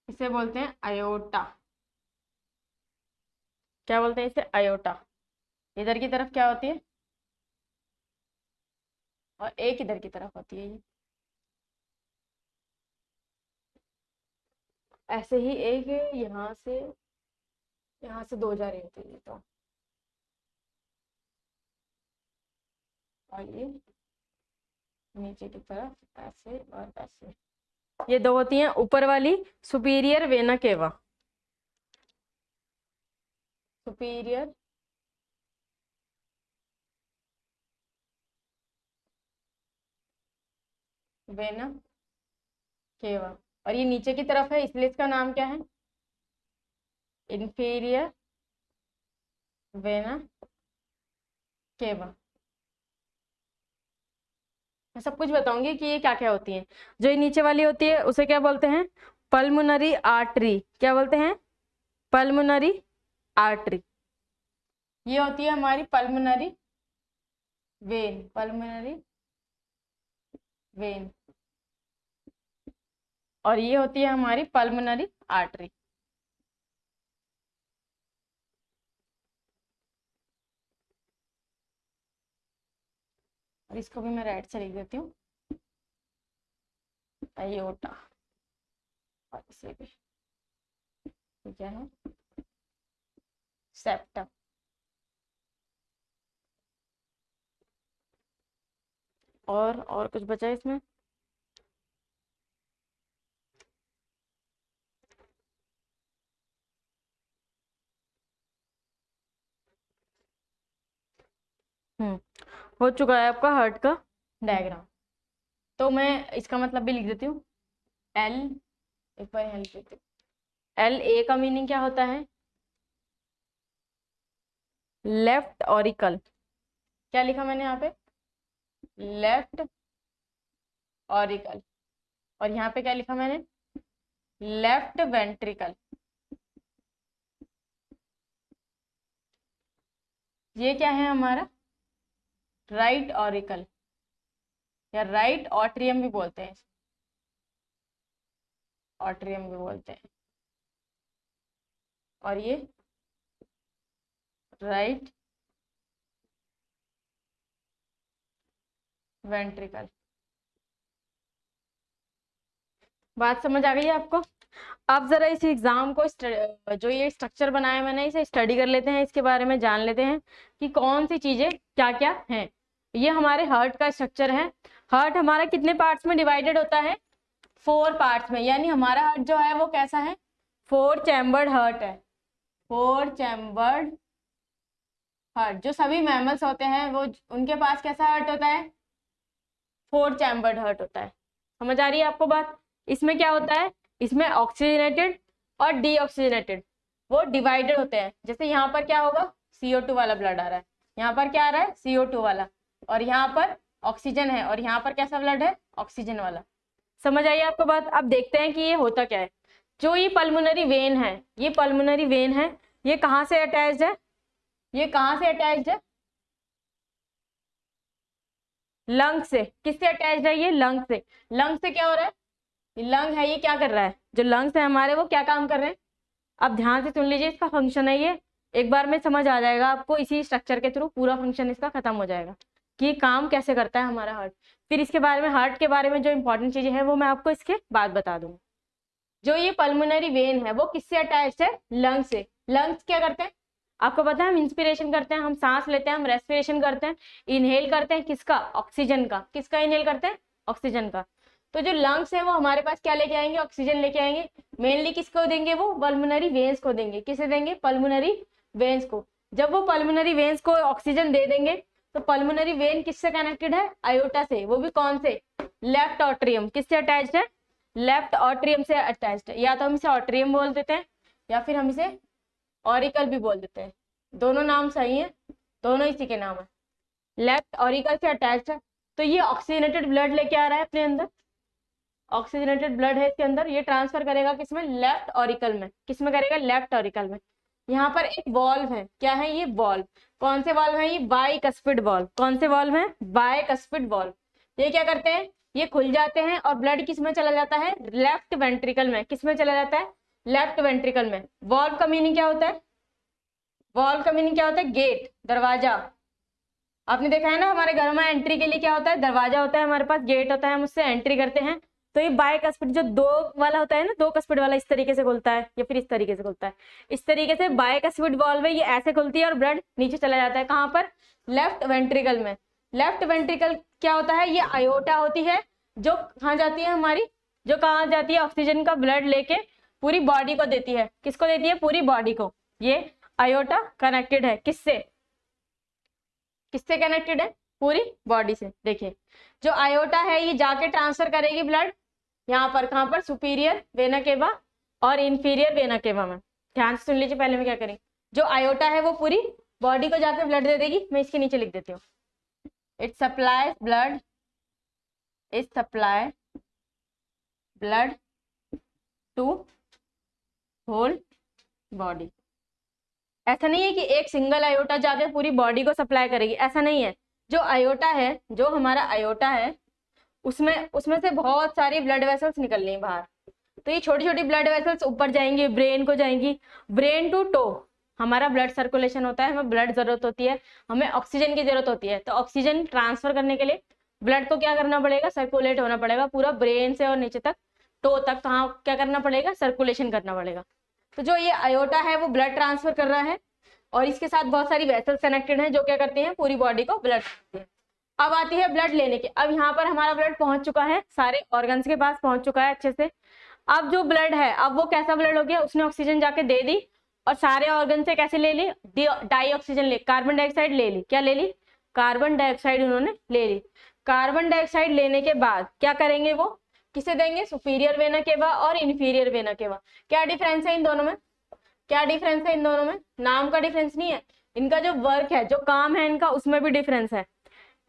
इसे बोलते हैं आयोटा। क्या बोलते हैं इसे, आयोटा। इधर की तरफ क्या होती है, और एक इधर की तरफ होती है ये। ऐसे ही एक यहाँ से दो जा रही होती है, तो और ये नीचे की तरफ ऐसे और ऐसे। ये दो होती हैं, ऊपर वाली superior vena cava, superior vena cava. और ये नीचे की तरफ है, इसलिए इसका नाम क्या है, इंफीरियर वेना केवा। मैं सब कुछ बताऊंगी कि ये क्या क्या होती है। जो ये नीचे वाली होती है उसे क्या बोलते हैं, पल्मोनरी आर्टरी। क्या बोलते हैं, पल्मोनरी आर्टरी। ये होती है हमारी पल्मोनरी वेन, पल्मोनरी वेन। और ये होती है हमारी पल्मोनरी आर्टरी। और इसको भी मैं राइट से लिख देती हूँ, आयोटा। और इसे भी क्या है, सेप्टम। और कुछ बचा है इसमें, हो चुका है आपका हार्ट का डायग्राम। तो मैं इसका मतलब भी लिख देती हूँ, एल, एक बार यहाँ लिख देती हूँ। एल ए का मीनिंग क्या होता है, लेफ्ट ऑरिकल। क्या लिखा मैंने यहाँ पे, लेफ्ट ऑरिकल। और यहाँ पे क्या लिखा मैंने, लेफ्ट वेंट्रिकल। ये क्या है हमारा, राइट ऑरिकल, या राइट ऑट्रियम भी बोलते हैं, ऑट्रियम भी बोलते हैं। और ये राइट वेंट्रिकल। बात समझ आ गई है आपको। अब जरा इस एग्जाम को जो ये स्ट्रक्चर बनाया मैंने, इसे स्टडी कर लेते हैं, इसके बारे में जान लेते हैं कि कौन सी चीजें क्या क्या हैं। ये हमारे हार्ट का स्ट्रक्चर है। हार्ट हमारा कितने पार्ट्स में डिवाइडेड होता है, 4 पार्ट्स में। यानी हमारा हार्ट जो है वो कैसा है, 4 चैम्बर्ड हार्ट है, 4 चैम्बर्ड हार्ट। जो सभी मैमल्स होते हैं वो उनके पास कैसा हार्ट होता है, 4 चैम्बर्ड हार्ट होता है। समझ आ रही है आपको बात। इसमें क्या होता है, इसमें ऑक्सीजनेटेड और डीऑक्सीजनेटेड वो डिवाइडेड होते हैं। जैसे यहाँ पर क्या होगा, CO2 वाला ब्लड आ रहा है, यहाँ पर क्या आ रहा है, CO2 वाला, और यहाँ पर ऑक्सीजन है, और यहाँ पर कैसा ब्लड है, ऑक्सीजन वाला। समझ आई आपको बात। अब देखते हैं कि ये होता क्या है। जो ये पल्मोनरी वेन है, ये पल्मोनरी वेन है, ये कहाँ से अटैच्ड है, ये कहाँ से अटैच्ड है, लंग से। किससे अटैच्ड है, ये लंग से। लंग से क्या हो रहा है, ये लंग है, ये क्या कर रहा है, जो लंग्स है हमारे वो क्या काम कर रहे हैं। अब ध्यान से सुन लीजिए, इसका फंक्शन है ये, एक बार में समझ आ जाएगा आपको, इसी स्ट्रक्चर के थ्रू पूरा फंक्शन इसका खत्म हो जाएगा कि काम कैसे करता है हमारा हार्ट। फिर इसके बारे में, हार्ट के बारे में जो इंपॉर्टेंट चीजें हैं वो मैं आपको इसके बाद बता दूंगी। जो ये पल्मोनरी वेन है वो किससे अटैच्ड है, लंग्स से। लंग्स क्या करते हैं आपको पता है, हम इंस्पिरेशन करते हैं, हम सांस लेते हैं, हम रेस्पिरेशन करते हैं, इनहेल करते हैं किसका, ऑक्सीजन का। किसका इनहेल करते हैं, ऑक्सीजन का। तो जो लंग्स है वो हमारे पास क्या लेके आएंगे, ऑक्सीजन लेके आएंगे। मेनली किसको देंगे, वो पल्मोनरी वेन्स को देंगे। किसे देंगे, पल्मोनरी वेन्स को। जब वो पल्मोनरी वेन्स को ऑक्सीजन दे देंगे तो पल्मोनरी वेन किससे कनेक्टेड है? आयोटा से, वो भी कौन से? Left atrium. किससे अटैच्ड है? लेफ्ट ऑट्रियम से अटैच्ड है। या तो हम इसे ऑट्रियम बोल देते हैं या फिर हम इसे ऑरिकल भी बोल देते हैं, दोनों नाम सही है, दोनों इसी के नाम है। लेफ्ट ऑरिकल से अटैच्ड है, तो ये ऑक्सीजनेटेड ब्लड लेके आ रहा है अपने अंदर, ऑक्सीजनेटेड ब्लड है इसके अंदर, ये ट्रांसफर करेगा किसमें? लेफ्ट ऑरिकल में। किसमें करेगा? लेफ्ट ऑरिकल में। यहाँ पर एक वॉल्व है, क्या है ये? वॉल्व। कौन से वॉल्व है ये? Bicuspid valve. कौन से वॉल्व है? Bicuspid valve. ये क्या करते हैं? ये खुल जाते हैं और ब्लड किसमें चला जाता है? लेफ्ट वेंट्रिकल में। किसमें चला जाता है? लेफ्ट वेंट्रिकल में। वॉल्व का मीनिंग क्या होता है? वॉल्व का मीनिंग क्या होता है? गेट, दरवाजा। आपने देखा है ना हमारे घर में एंट्री के लिए क्या होता है? दरवाजा होता है, हमारे पास गेट होता है, हम उससे एंट्री करते हैं। तो ये बाइकस्पिड जो दो वाला होता है ना, दो कस्पिड वाला, इस तरीके से खुलता है या फिर इस तरीके से खुलता है। इस तरीके से बाइकस्पिड वॉल्व है, ये ऐसे खुलती है और ब्लड नीचे चला जाता है। कहाँ पर? लेफ्ट वेंट्रिकल में। लेफ्ट वेंट्रिकल क्या होता है? ये आयोटा होती है जो कहाँ जाती है हमारी, जो कहाँ जाती है? ऑक्सीजन का ब्लड लेके पूरी बॉडी को देती है। किसको देती है? पूरी बॉडी को। ये आयोटा कनेक्टेड है किससे? किससे कनेक्टेड है? पूरी बॉडी से। देखिए जो आयोटा है ये जाके ट्रांसफर करेगी ब्लड यहाँ पर, कहाँ पर? सुपीरियर वेना केवा और इंफीरियर वेना केवा में। ध्यान से सुन लीजिए पहले मैं क्या करें। जो आयोटा है वो पूरी बॉडी को जाके ब्लड दे देगी। मैं इसके नीचे लिख देती हूँ, it supply blood, it supply blood to whole body. ऐसा नहीं है कि एक सिंगल आयोटा जाके पूरी बॉडी को सप्लाई करेगी, ऐसा नहीं है। जो आयोटा है, जो हमारा आयोटा है, उसमें से बहुत सारी ब्लड वेसल्स निकल रही हैं बाहर। तो ये छोटी छोटी ब्लड वेसल्स ऊपर जाएंगी, ब्रेन को जाएंगी, ब्रेन टू टो। हमारा ब्लड सर्कुलेशन होता है, हमें ब्लड जरूरत होती है, हमें ऑक्सीजन की जरूरत होती है। तो ऑक्सीजन ट्रांसफर करने के लिए ब्लड को क्या करना पड़ेगा? सर्कुलेट होना पड़ेगा पूरा ब्रेन से और नीचे तक, टो तक। कहाँ क्या करना पड़ेगा? सर्कुलेशन करना पड़ेगा। तो जो ये आयोटा है वो ब्लड ट्रांसफर कर रहा है और इसके साथ बहुत सारी वेसल्स कनेक्टेड हैं जो क्या करती हैं? पूरी बॉडी को ब्लड देती है। अब आती है ब्लड लेने की। अब यहाँ पर हमारा ब्लड पहुंच चुका है, सारे ऑर्गन्स के पास पहुंच चुका है अच्छे से। अब जो ब्लड है, अब वो कैसा ब्लड हो गया? उसने ऑक्सीजन जाके दे दी और सारे ऑर्गन से कैसे ले ली? डाई ऑक्सीजन ले, कार्बन डाइऑक्साइड ले ली। क्या ले ली? कार्बन डाइऑक्साइड उन्होंने ले ली। कार्बन डाइऑक्साइड लेने के बाद क्या करेंगे? वो किसे देंगे? सुपीरियर वेना केवा और इंफीरियर वेना केवा। क्या डिफरेंस है इन दोनों में? क्या डिफरेंस है इन दोनों में? नाम का डिफरेंस नहीं है, इनका जो वर्क है, जो काम है इनका, उसमें भी डिफरेंस है।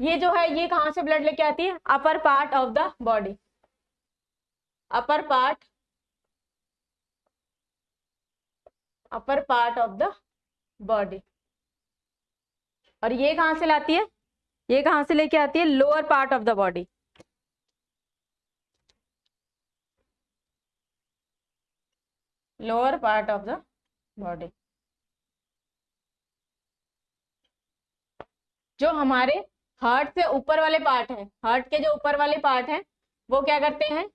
ये जो है ये कहाँ से ब्लड लेके आती है? Upper part of the body, upper part of the body. और ये कहाँ से लाती है? ये कहाँ से लेके आती है? Lower part of the body. Lower part of the body. जो हमारे हार्ट से ऊपर वाले पार्ट हैं, हार्ट के जो ऊपर वाले पार्ट हैं, वो क्या करते हैं?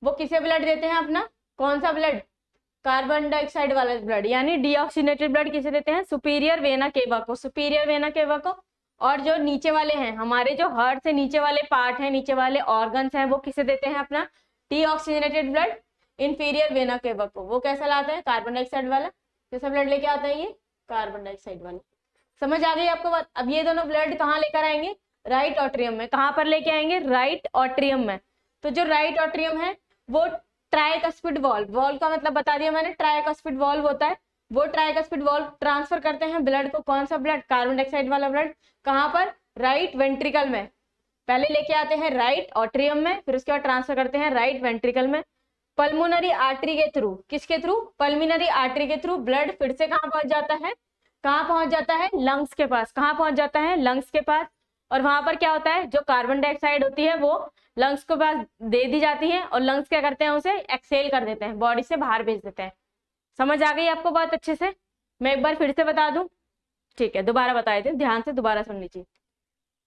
वो किसे ब्लड देते हैं अपना? कौन सा ब्लड? कार्बन डाइऑक्साइड वाला ब्लड, यानी डीऑक्सीनेटेड ब्लड किसे देते हैं? सुपीरियर वेना केवा को, सुपीरियर वेना केवा को। और जो नीचे वाले हैं, हमारे जो हार्ट से नीचे वाले पार्ट हैं, नीचे वाले ऑर्गन्स हैं, वो किसे देते हैं अपना? Deoxygenated blood inferior vena cava को। वो कैसा लाता है? कार्बन डाइऑक्साइड वाला। कैसा ब्लड लेके आता है ये? कार्बन डाइऑक्साइड वाला। समझ आ गई आपको बात? अब ये दोनों ब्लड कहाँ लेकर आएंगे? राइट ऑट्रियम में। कहाँ पर लेके आएंगे? राइट ऑट्रियम में। तो जो राइट ऑट्रियम है वो ट्राइकस्पिड वॉल्व, वॉल्व का मतलब बता दिया मैंने, ट्राइकस्पिड वॉल्व होता है। वो ट्राइकस्पिड वॉल्व ट्रांसफर करते हैं ब्लड को। कौन सा ब्लड? कार्बन डाइऑक्साइड वाला ब्लड। कहाँ पर? राइट वेंट्रिकल में। पहले लेके आते हैं राइट ऑट्रियम में, फिर उसके बाद ट्रांसफर करते हैं राइट वेंट्रिकल में। पल्मोनरी आर्टरी के थ्रू, किसके थ्रू? पल्मोनरी आर्टरी के थ्रू ब्लड फिर से कहाँ पहुंच जाता है? कहाँ पहुंच जाता है? लंग्स के पास। कहाँ पहुंच जाता है? लंग्स के पास। और वहां पर क्या होता है? जो कार्बन डाइऑक्साइड होती है वो लंग्स के पास दे दी जाती है और लंग्स क्या करते हैं? उसे एक्सेल कर देते हैं, बॉडी से बाहर भेज देते हैं। समझ आ गई आपको बात अच्छे से? मैं एक बार फिर से बता दूं, ठीक है? दोबारा बता देती हूँ, ध्यान से दोबारा सुन लीजिए।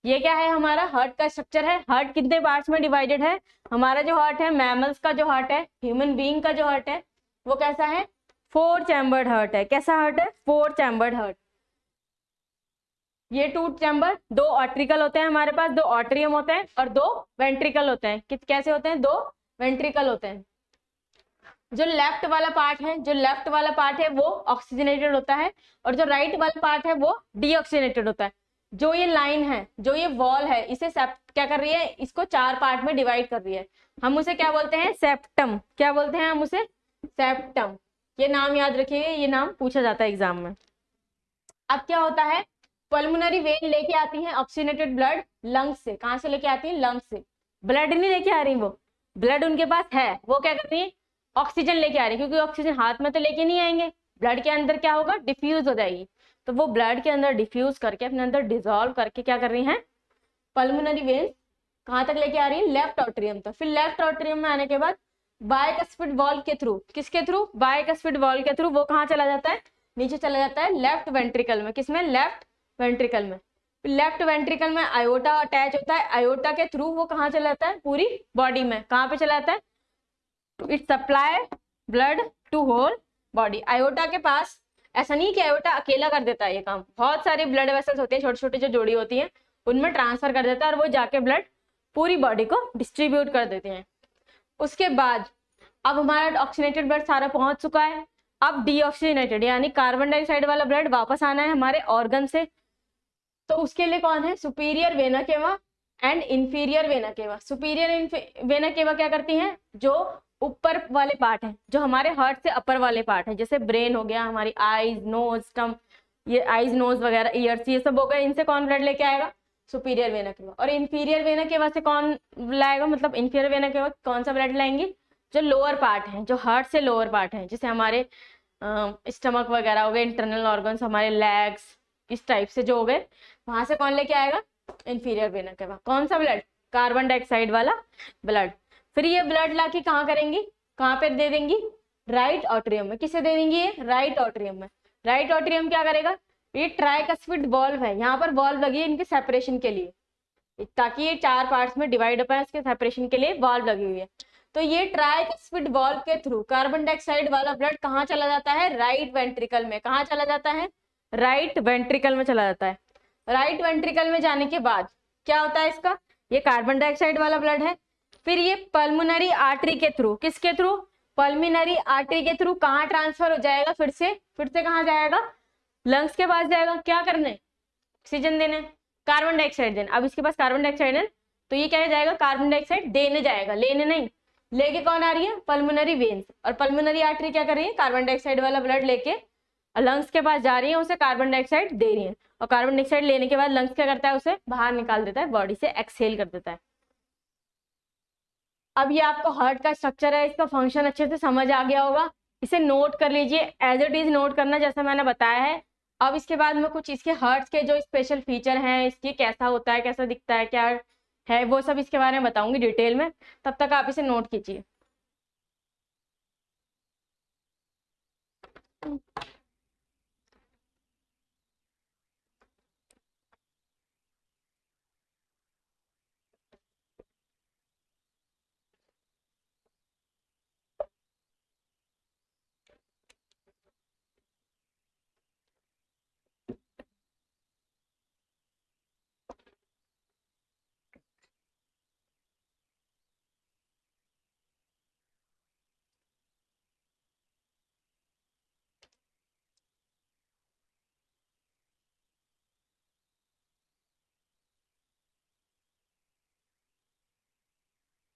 ये क्या है? हमारा हार्ट का स्ट्रक्चर है। हार्ट कितने पार्ट्स में डिवाइडेड है? हमारा जो हार्ट है, मैमल्स का जो हार्ट है, ह्यूमन बीइंग का जो हार्ट है, वो कैसा है? 4 चैम्बर्ड हार्ट है। कैसा हार्ट है? 4 चैम्बर्ड हार्ट। ये 2 चैम्बर, 2 ऑट्रिकल होते हैं हमारे पास, 2 ऑट्रियम होते हैं और 2 वेंट्रिकल होते हैं। कैसे होते हैं? 2 वेंट्रिकल होते हैं। जो लेफ्ट वाला पार्ट है, जो लेफ्ट वाला पार्ट है वो ऑक्सीजनेटेड होता है और जो राइट वाला पार्ट है वो डीऑक्सीजनेटेड होता है। जो ये लाइन है, जो ये वॉल है, इसे क्या कर रही है, इसको 4 पार्ट में डिवाइड कर रही है। हम उसे क्या बोलते हैं, सेप्टम। क्या बोलते हैं हम उसे, सेप्टम। ये नाम याद रखिए, ये नाम पूछा जाता है एग्जाम में। अब क्या होता है, पल्मोनरी वेन लेके आती है ऑक्सीजनेटेड ब्लड लंग्स से। कहां से लेके आती है, लंग्स से। ब्लड नहीं लेके आ रही, वो ब्लड उनके पास है, वो क्या करती है, ऑक्सीजन लेके आ रही है, क्योंकि ऑक्सीजन हाथ में तो लेके नहीं आएंगे, ब्लड के अंदर क्या होगा, डिफ्यूज हो जाएगी। तो वो ब्लड के अंदर डिफ्यूज करके अपने अंदर डिजोल्व करके क्या कर रही है, पल्मोनरी वेन्स कहां तक लेके आ रही है, लेफ्ट ऑट्रियम तक। फिर लेफ्ट ऑट्रियम में आने के बाद बायकस्फिड वॉल्व के थ्रू, किसके थ्रू, बायकस्फिड वॉल्व के थ्रू वो कहाँ चला जाता है, नीचे चला जाता है लेफ्ट वेंट्रिकल में। किसमें, लेफ्ट वेंट्रिकल में। लेफ्ट वेंट्रिकल में आयोटा अटैच होता है, आयोटा के थ्रू वो कहाँ चला जाता है, पूरी बॉडी में। कहाँ पे चला जाता है, it supply blood to whole body. Aorta के पास ऐसा नहीं कि आयोटा अकेला कर देता है ये काम, बहुत सारे ब्लड वेसल्स होते हैं, छोटे छोटे जो जोड़ी होती है, उनमें ट्रांसफर कर देता है और वो जाके ब्लड पूरी बॉडी को डिस्ट्रीब्यूट कर देते हैं। उसके बाद अब हमारा ऑक्सीजनेटेड ब्लड सारा पहुंच चुका है। अब डीऑक्सीजनेटेड यानी कार्बन डाइऑक्साइड वाला ब्लड वापस आना है हमारे ऑर्गन से। तो उसके लिए कौन है, superior vena cava and inferior vena cava. Superior vena cava क्या करती हैं, जो ऊपर वाले पार्ट हैं, जो हमारे हार्ट से अपर वाले पार्ट हैं, जैसे ब्रेन हो गया, हमारी आईज, नोज, स्टम, ये आईज, नोज वगैरह, ईयर्स, ये सब हो गए, इनसे कौन ब्लड लेके आएगा, सुपीरियर वेना केवा। और इंफीरियर वेना केवा से कौन लाएगा, मतलब इंफीरियर वेना केवा कौन सा ब्लड लाएंगे, जो लोअर पार्ट है, जो हार्ट से लोअर पार्ट है, जैसे हमारे स्टमक वगैरह हो गए, इंटरनल ऑर्गन्स, हमारे लेग्स, इस टाइप से जो हो गए, वहां से कौन लेके आएगा, इंफीरियर वेना केवा। कौन सा ब्लड, कार्बन डाइऑक्साइड वाला ब्लड। फिर ये ब्लड लाके कहाँ करेंगी, कहाँ पे दे देंगी, राइट ऑट्रियम में। किसे दे देंगी, ये राइट ऑट्रियम में। राइट ऑट्रियम क्या करेगा, ये ट्राइकस्फिड वॉल्व है, यहाँ पर वॉल्व लगी है इनके सेपरेशन के लिए, ताकि ये 4 पार्ट्स में डिवाइड हो पाए, इसके सेपरेशन के लिए वॉल्व लगी हुई है। तो ये ट्राइकस्फिड वॉल्व के थ्रू कार्बन डाइऑक्साइड वाला ब्लड कहाँ चला जाता है, राइट वेंट्रिकल में। कहाँ चला जाता है, राइट वेंट्रिकल में चला जाता है। राइट वेंट्रिकल में जाने के बाद क्या होता है इसका, ये कार्बन डाइऑक्साइड वाला ब्लड है। फिर ये पल्मोनरी आर्टरी के थ्रू, किसके थ्रू, पल्मोनरी आर्टरी के थ्रू कहाँ ट्रांसफर हो जाएगा, फिर से कहाँ जाएगा, लंग्स के पास जाएगा। क्या करने, ऑक्सीजन देने, कार्बन डाइऑक्साइड देने। अब इसके पास कार्बन डाइऑक्साइड है, तो ये क्या जाएगा, कार्बन डाइऑक्साइड देने जाएगा, लेने नहीं। लेके कौन आ रही है, पल्मोनरी वेन्स। और पल्मोनरी आर्टरी क्या कर रही है, कार्बन डाइऑक्साइड वाला ब्लड लेके लंग्स के पास जा रही है, उसे कार्बन डाइऑक्साइड दे रही है। और कार्बन डाइऑक्साइड लेने के बाद लंग्स क्या करता है, उसे बाहर निकाल देता है, बॉडी से एक्सहेल कर देता है। अब ये आपको हार्ट का स्ट्रक्चर है, इसका फंक्शन अच्छे से समझ आ गया होगा। इसे नोट कर लीजिए, एज इट इज नोट करना जैसा मैंने बताया है। अब इसके बाद में कुछ इसके हार्ट के जो स्पेशल फीचर हैं, इसके कैसा होता है, कैसा दिखता है, क्या है, वो सब इसके बारे में बताऊंगी डिटेल में। तब तक आप इसे नोट कीजिए।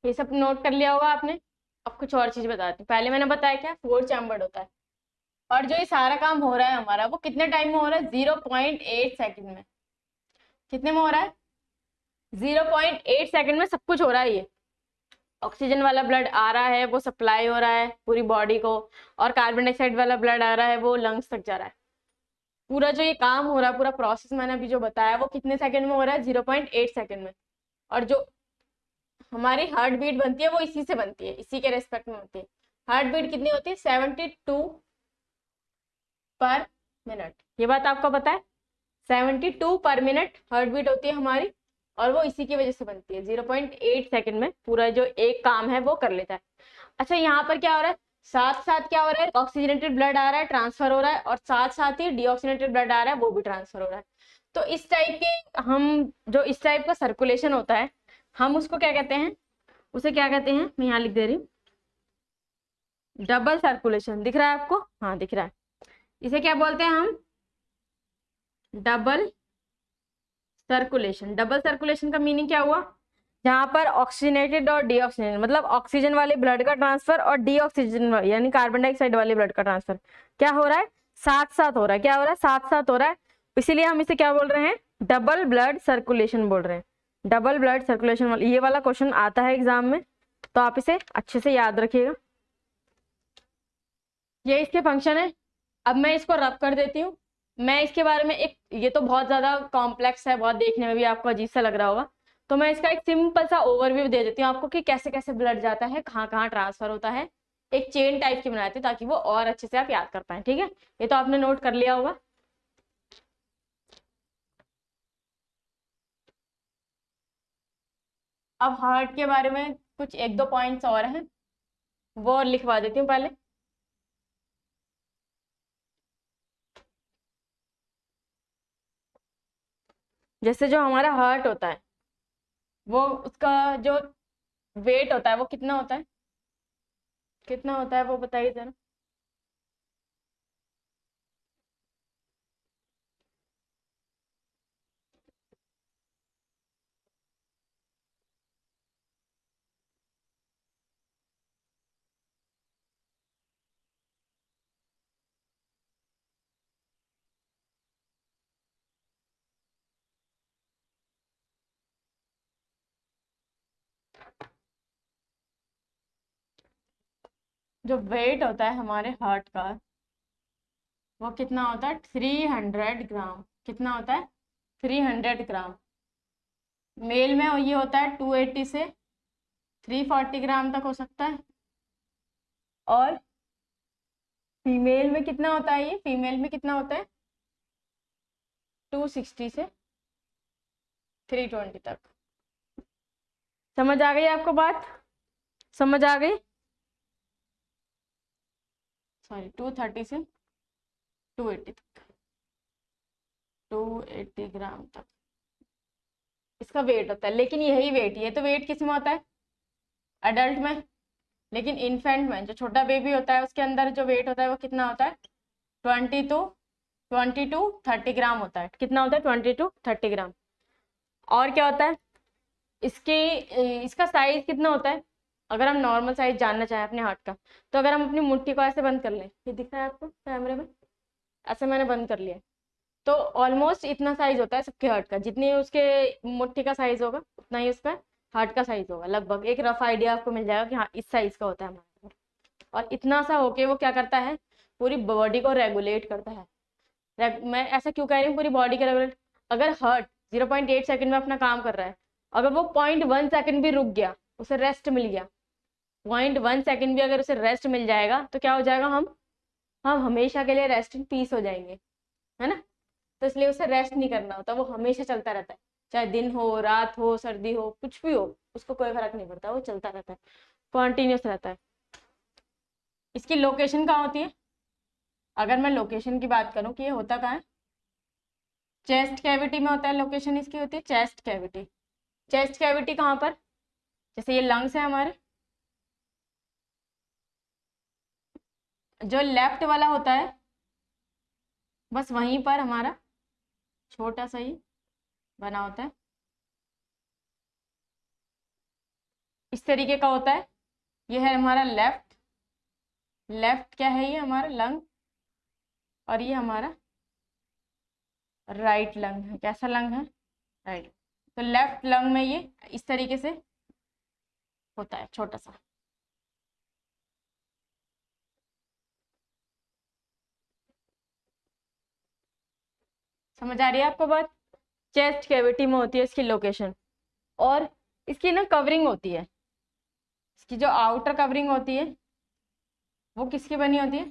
ये सब नोट कर लिया होगा आपने। अब कुछ और चीज बताती हूँ। पहले मैंने बताया क्या, 4 चैम्बर्ड होता है, और जो ये सारा काम हो रहा है हमारा, वो कितने टाइम में हो रहा है, 0.8 सेकंड में। कितने में हो रहा है, 0.8 सेकंड में सब कुछ हो रहा है। ये ऑक्सीजन वाला ब्लड आ रहा है, वो सप्लाई हो रहा है पूरी बॉडी को, और कार्बन डाइऑक्साइड वाला ब्लड आ रहा है, वो लंग्स तक जा रहा है। पूरा जो ये काम हो रहा है, पूरा प्रोसेस मैंने अभी जो बताया, वो कितने सेकंड में हो रहा है, 0.8 सेकंड में। और जो हमारी हार्ट बीट बनती है, वो इसी से बनती है, इसी के रेस्पेक्ट में होती है। हार्ट बीट कितनी होती है, 72 पर मिनट। ये बात आपको पता है, 72 पर मिनट हार्ट बीट होती है हमारी, और वो इसी की वजह से बनती है। 0.8 सेकंड में पूरा जो एक काम है वो कर लेता है। अच्छा, यहाँ पर क्या हो रहा है, साथ साथ क्या हो रहा है, ऑक्सीजनेटेड ब्लड आ रहा है, ट्रांसफर हो रहा है, और साथ साथ ही डीऑक्सीजनेटेड ब्लड आ रहा है, वो भी ट्रांसफर हो रहा है। तो इस टाइप के हम जो इस टाइप का सर्कुलेशन होता है, हम उसको क्या कहते हैं, उसे क्या कहते हैं, मैं यहाँ लिख दे रही हूँ, डबल सर्कुलेशन। दिख रहा है आपको, हाँ दिख रहा है। इसे क्या बोलते हैं हम, डबल सर्कुलेशन। डबल सर्कुलेशन का मीनिंग क्या हुआ? जहां पर ऑक्सीजनेटेड और डीऑक्सीजनेटेड, मतलब ऑक्सीजन वाले ब्लड का ट्रांसफर और डीऑक्सीजन यानी कार्बन डाइऑक्साइड वाले ब्लड का ट्रांसफर क्या हो रहा है? साथ साथ हो रहा है। क्या हो रहा है? साथ साथ हो रहा है। इसीलिए हम इसे क्या बोल रहे हैं? डबल ब्लड सर्कुलेशन बोल रहे हैं। डबल ब्लड सर्कुलेशन वाला ये वाला क्वेश्चन आता है एग्जाम में, तो आप इसे अच्छे से याद रखिएगा। ये इसके फंक्शन है। अब मैं इसको रब कर देती हूँ। मैं इसके बारे में एक, ये तो बहुत ज्यादा कॉम्प्लेक्स है, बहुत देखने में भी आपको अजीब सा लग रहा होगा, तो मैं इसका एक सिंपल सा ओवरव्यू दे देती हूँ आपको कि कैसे कैसे ब्लड जाता है, कहाँ कहाँ ट्रांसफर होता है। एक चेन टाइप की बनाती हूँ ताकि वो और अच्छे से आप याद कर पाए। ठीक है, ये तो आपने नोट कर लिया होगा। अब हार्ट के बारे में कुछ एक दो पॉइंट्स और हैं, वो और लिखवा देती हूँ पहले। जैसे जो हमारा हार्ट होता है, वो उसका जो वेट होता है वो कितना होता है? कितना होता है वो बताइए जरा। जो वेट होता है हमारे हार्ट का, वो कितना होता है? 300 ग्राम। कितना होता है? 300 ग्राम। मेल में ये होता है 280 से 340 ग्राम तक हो सकता है। और फीमेल में कितना होता है? ये फीमेल में कितना होता है? 260 से 320 तक। समझ आ गई आपको बात? समझ आ गई? सॉरी, 230 से 280 तक, 280 ग्राम तक इसका वेट होता है। लेकिन यही वेट, ये तो वेट किस में होता है? अडल्ट में। लेकिन इन्फेंट में, जो छोटा बेबी होता है, उसके अंदर जो वेट होता है वो कितना होता है? 20 टू 30 ग्राम होता है। कितना होता है? 20 टू 30 ग्राम। और क्या होता है इसके? इसका साइज कितना होता है? अगर हम नॉर्मल साइज जानना चाहें अपने हार्ट का, तो अगर हम अपनी मुट्ठी को ऐसे बंद कर लें, ये दिख रहा है आपको कैमरे में? ऐसे मैंने बंद कर लिया, तो ऑलमोस्ट इतना साइज होता है सबके हार्ट का। जितनी उसके मुट्ठी का साइज होगा उतना ही उसका हार्ट का साइज होगा। लगभग एक रफ आइडिया आपको मिल जाएगा कि हाँ इस साइज का होता है हमारा। और इतना सा होके वो क्या करता है? पूरी बॉडी को रेगुलेट करता है। मैं ऐसा क्यों कह रही हूँ पूरी बॉडी के रेगुलेट? अगर हार्ट 0.8 सेकंड में अपना काम कर रहा है, अगर वो 0.1 सेकंड भी रुक गया, उसे रेस्ट मिल गया, 0.1 सेकंड भी अगर उसे रेस्ट मिल जाएगा, तो क्या हो जाएगा? हम हमेशा के लिए रेस्ट इन पीस हो जाएंगे, है ना? तो इसलिए उसे रेस्ट नहीं करना होता, वो हमेशा चलता रहता है। चाहे दिन हो, रात हो, सर्दी हो, कुछ भी हो, उसको कोई फर्क नहीं पड़ता, वो चलता रहता है, कॉन्टिन्यूस रहता है। इसकी लोकेशन कहाँ होती है? अगर मैं लोकेशन की बात करूँ कि ये होता कहाँ है, चेस्ट कैविटी में होता है। लोकेशन इसकी होती है चेस्ट कैविटी। चेस्ट कैविटी कहाँ पर? जैसे ये लंग्स है हमारे, जो लेफ्ट वाला होता है, बस वहीं पर हमारा छोटा सा ही बना होता है, इस तरीके का होता है। ये है हमारा लेफ्ट। लेफ्ट क्या है? ये हमारा लंग। और ये हमारा राइट लंग है। कैसा लंग है? राइट। तो लेफ्ट लंग में ये इस तरीके से होता है, छोटा सा। समझ आ रही है आपको बात? चेस्ट कैविटी में होती है इसकी लोकेशन। और इसकी ना कवरिंग होती है, इसकी जो आउटर कवरिंग होती है वो किसकी बनी होती है?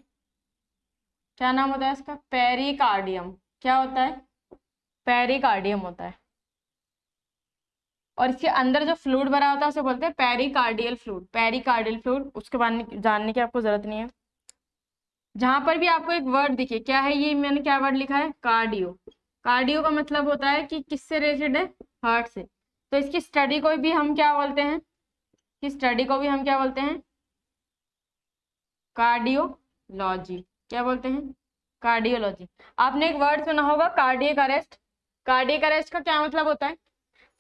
क्या नाम होता है इसका? पेरिकार्डियम। क्या होता है? पेरिकार्डियम होता है। और इसके अंदर जो फ्लूइड भरा होता है उसे बोलते हैं पेरिकार्डियल फ्लूइड। पेरिकार्डियल फ्लूइड, उसके बारे में जानने की आपको जरूरत नहीं है। जहां पर भी आपको एक वर्ड दिखे, क्या है ये? मैंने क्या वर्ड लिखा है? कार्डियो। कार्डियो का मतलब होता है कि किससे रिलेटेड है? हार्ट से। तो इसकी स्टडी को भी हम क्या बोलते हैं? कि स्टडी को भी हम क्या बोलते हैं? कार्डियोलॉजी। क्या बोलते हैं? कार्डियोलॉजी। आपने एक वर्ड सुना होगा, कार्डियक अरेस्ट। कार्डियक अरेस्ट का क्या मतलब होता है?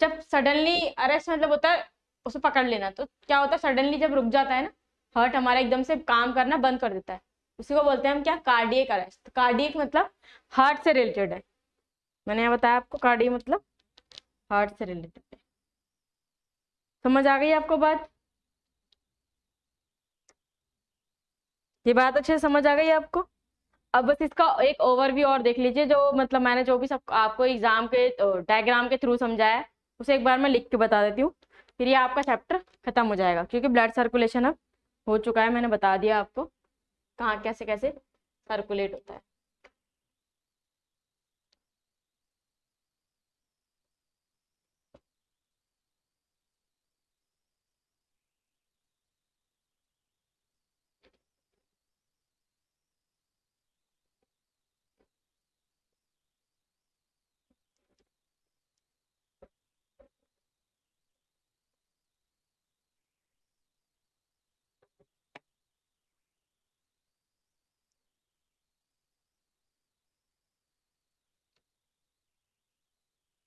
जब सडनली अरेस्ट मतलब होता है उसे पकड़ लेना, तो क्या होता है सडनली जब रुक जाता है ना, हार्ट हमारा एकदम से काम करना बंद कर देता है, उसी को बोलते हैं हम क्या, कार्डियक अरेस्ट। कार्डियक मतलब हार्ट से रिलेटेड है, मैंने यहाँ बताया आपको कार्डियक मतलब हार्ट से रिलेटेड है। समझ आ गई आपको बात? ये बात अच्छे से समझ आ गई आपको? अब बस इसका एक ओवरव्यू और देख लीजिए, जो मतलब मैंने जो भी सब आपको एग्जाम के डायग्राम के थ्रू समझाया है उसे एक बार मैं लिख के बता देती हूँ, फिर ये आपका चैप्टर खत्म हो जाएगा, क्योंकि ब्लड सर्कुलेशन अब हो चुका है, मैंने बता दिया आपको कहाँ कैसे कैसे सर्कुलेट होता है।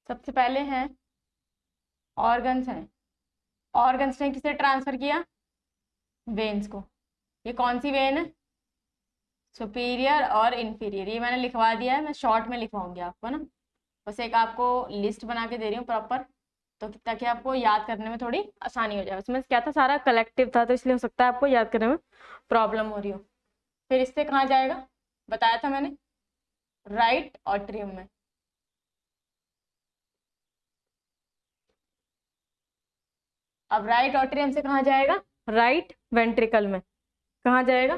सबसे पहले हैं ऑर्गन्स हैं, ऑर्गन्स ने किसे ट्रांसफर किया? वेन्स को। ये कौन सी वेन है? सुपीरियर और इंफीरियर, ये मैंने लिखवा दिया है, मैं शॉर्ट में लिखवाऊंगी आपको ना, बस एक आपको लिस्ट बना के दे रही हूँ प्रॉपर, तो ताकि आपको याद करने में थोड़ी आसानी हो जाए। उसमें क्या था, सारा कलेक्टिव था, तो इसलिए हो सकता है आपको याद करने में प्रॉब्लम हो रही हो। फिर इससे कहाँ जाएगा, बताया था मैंने, राइट ऑट्रियम में। अब राइट ऑट्रियम से कहाँ जाएगा, राइट वेंट्रिकल में। कहाँ जाएगा,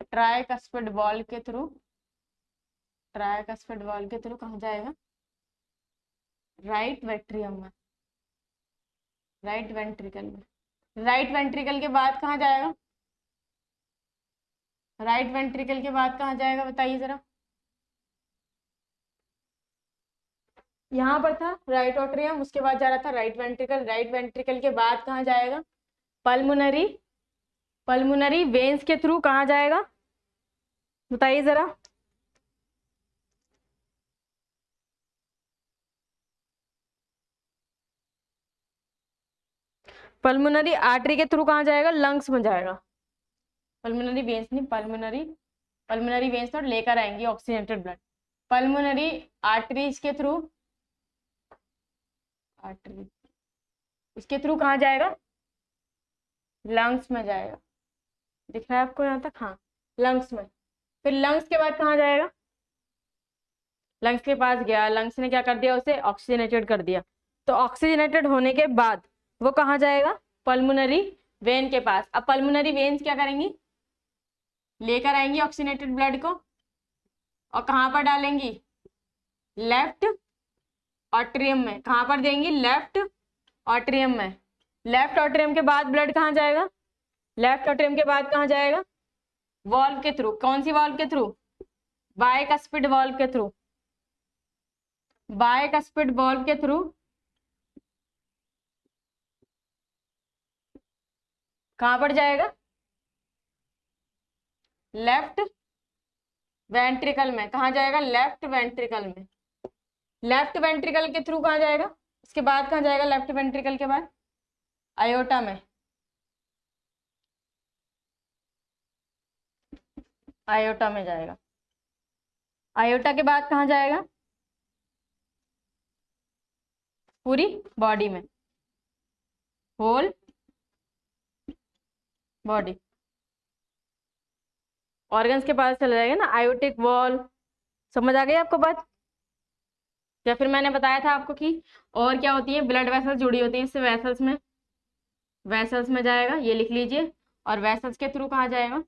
ट्राइकस्पिड वॉल्व के थ्रू, ट्राइकस्पिड वॉल्व के थ्रू कहाँ जाएगा, राइट वेट्रियम में, राइट वेंट्रिकल में। राइट वेंट्रिकल के बाद कहाँ जाएगा, राइट वेंट्रिकल के बाद कहाँ जाएगा बताइए जरा। यहाँ पर था राइट ऑट्रियम, उसके बाद जा रहा था राइट वेंट्रिकल, राइट वेंट्रिकल के बाद कहाँ जाएगा, पल्मोनरी, पल्मोनरी वेन्स के थ्रू कहाँ जाएगा बताइए जरा। पल्मोनरी आर्टरी के थ्रू कहाँ जाएगा, लंग्स में जाएगा। पल्मोनरी वेन्स नहीं, पल्मोनरी, पल्मोनरी वेन्स तो लेकर आएंगी ऑक्सीजनेटेड ब्लड, पल्मोनरी आर्टरीज के थ्रू, आर्टरी उसके थ्रू कहाँ जाएगा, लंग्स में जाएगा। दिख रहा है आपको यहाँ तक, हाँ लंग्स में। फिर लंग्स के बाद कहाँ जाएगा, लंग्स के पास गया, लंग्स ने क्या कर दिया, उसे ऑक्सीजनेटेड कर दिया, तो ऑक्सीजनेटेड होने के बाद वो कहाँ जाएगा, पल्मोनरी वेन के पास। अब पल्मोनरी वेन्स क्या करेंगी, लेकर आएंगी ऑक्सीजनेटेड ब्लड को, और कहाँ पर डालेंगी, लेफ्ट ऑट्रियम में। कहाँ पर देंगी, लेफ्ट ऑट्रियम में। लेफ्ट ऑट्रियम के बाद ब्लड कहाँ जाएगा, लेफ्ट ऑट्रियम के बाद कहाँ जाएगा, वॉल्व के थ्रू। कौन सी वॉल्व के थ्रू, बायकस्पिड वॉल्व के थ्रू, बायकस्पिड वॉल्व के थ्रू कहां पर जाएगा, लेफ्ट वेंट्रिकल में। कहा जाएगा, लेफ्ट वेंट्रिकल में। लेफ्ट वेंट्रिकल के थ्रू कहाँ जाएगा, इसके बाद कहाँ जाएगा, लेफ्ट वेंट्रिकल के बाद आयोटा में, आयोटा में जाएगा। आयोटा के बाद कहाँ जाएगा, पूरी बॉडी में, होल बॉडी, ऑर्गन्स के पास चला जाएगा ना, आयोटिक वॉल। समझ आ गई आपको बात? या फिर मैंने बताया था आपको कि और क्या होती है, ब्लड वेसल्स जुड़ी होती है इससे, वेसल्स में, वेसल्स में जाएगा, ये लिख लीजिए। और वेसल्स के थ्रू कहाँ जाएगा,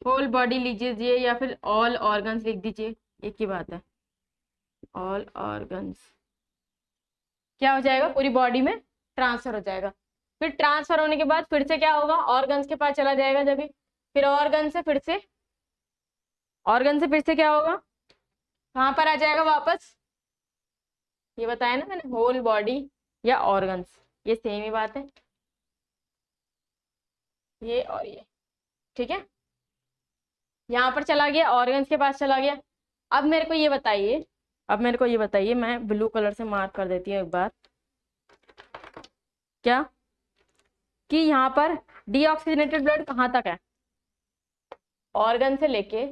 होल बॉडी लिख दीजिए, या फिर ऑल ऑर्गन्स लिख दीजिए, एक ही बात है, ऑल ऑर्गन्स। क्या हो जाएगा, पूरी बॉडी में ट्रांसफर हो जाएगा। फिर ट्रांसफर होने के बाद फिर से क्या होगा, ऑर्गन्स के पास चला जाएगा जब भी, फिर ऑर्गन से फिर से, ऑर्गन से फिर से क्या होगा, कहाँ पर आ जाएगा वापस, ये बताया ना मैंने, होल बॉडी या ऑर्गन्स, ये सेम ही बात है, ये और ये। ठीक है, यहाँ पर चला गया, ऑर्गन्स के पास चला गया। अब मेरे को ये बताइए, मैं ब्लू कलर से मार्क कर देती हूँ एक बार, क्या कि यहाँ पर डीऑक्सीजनेटेड ब्लड कहाँ तक है, ऑर्गन से लेके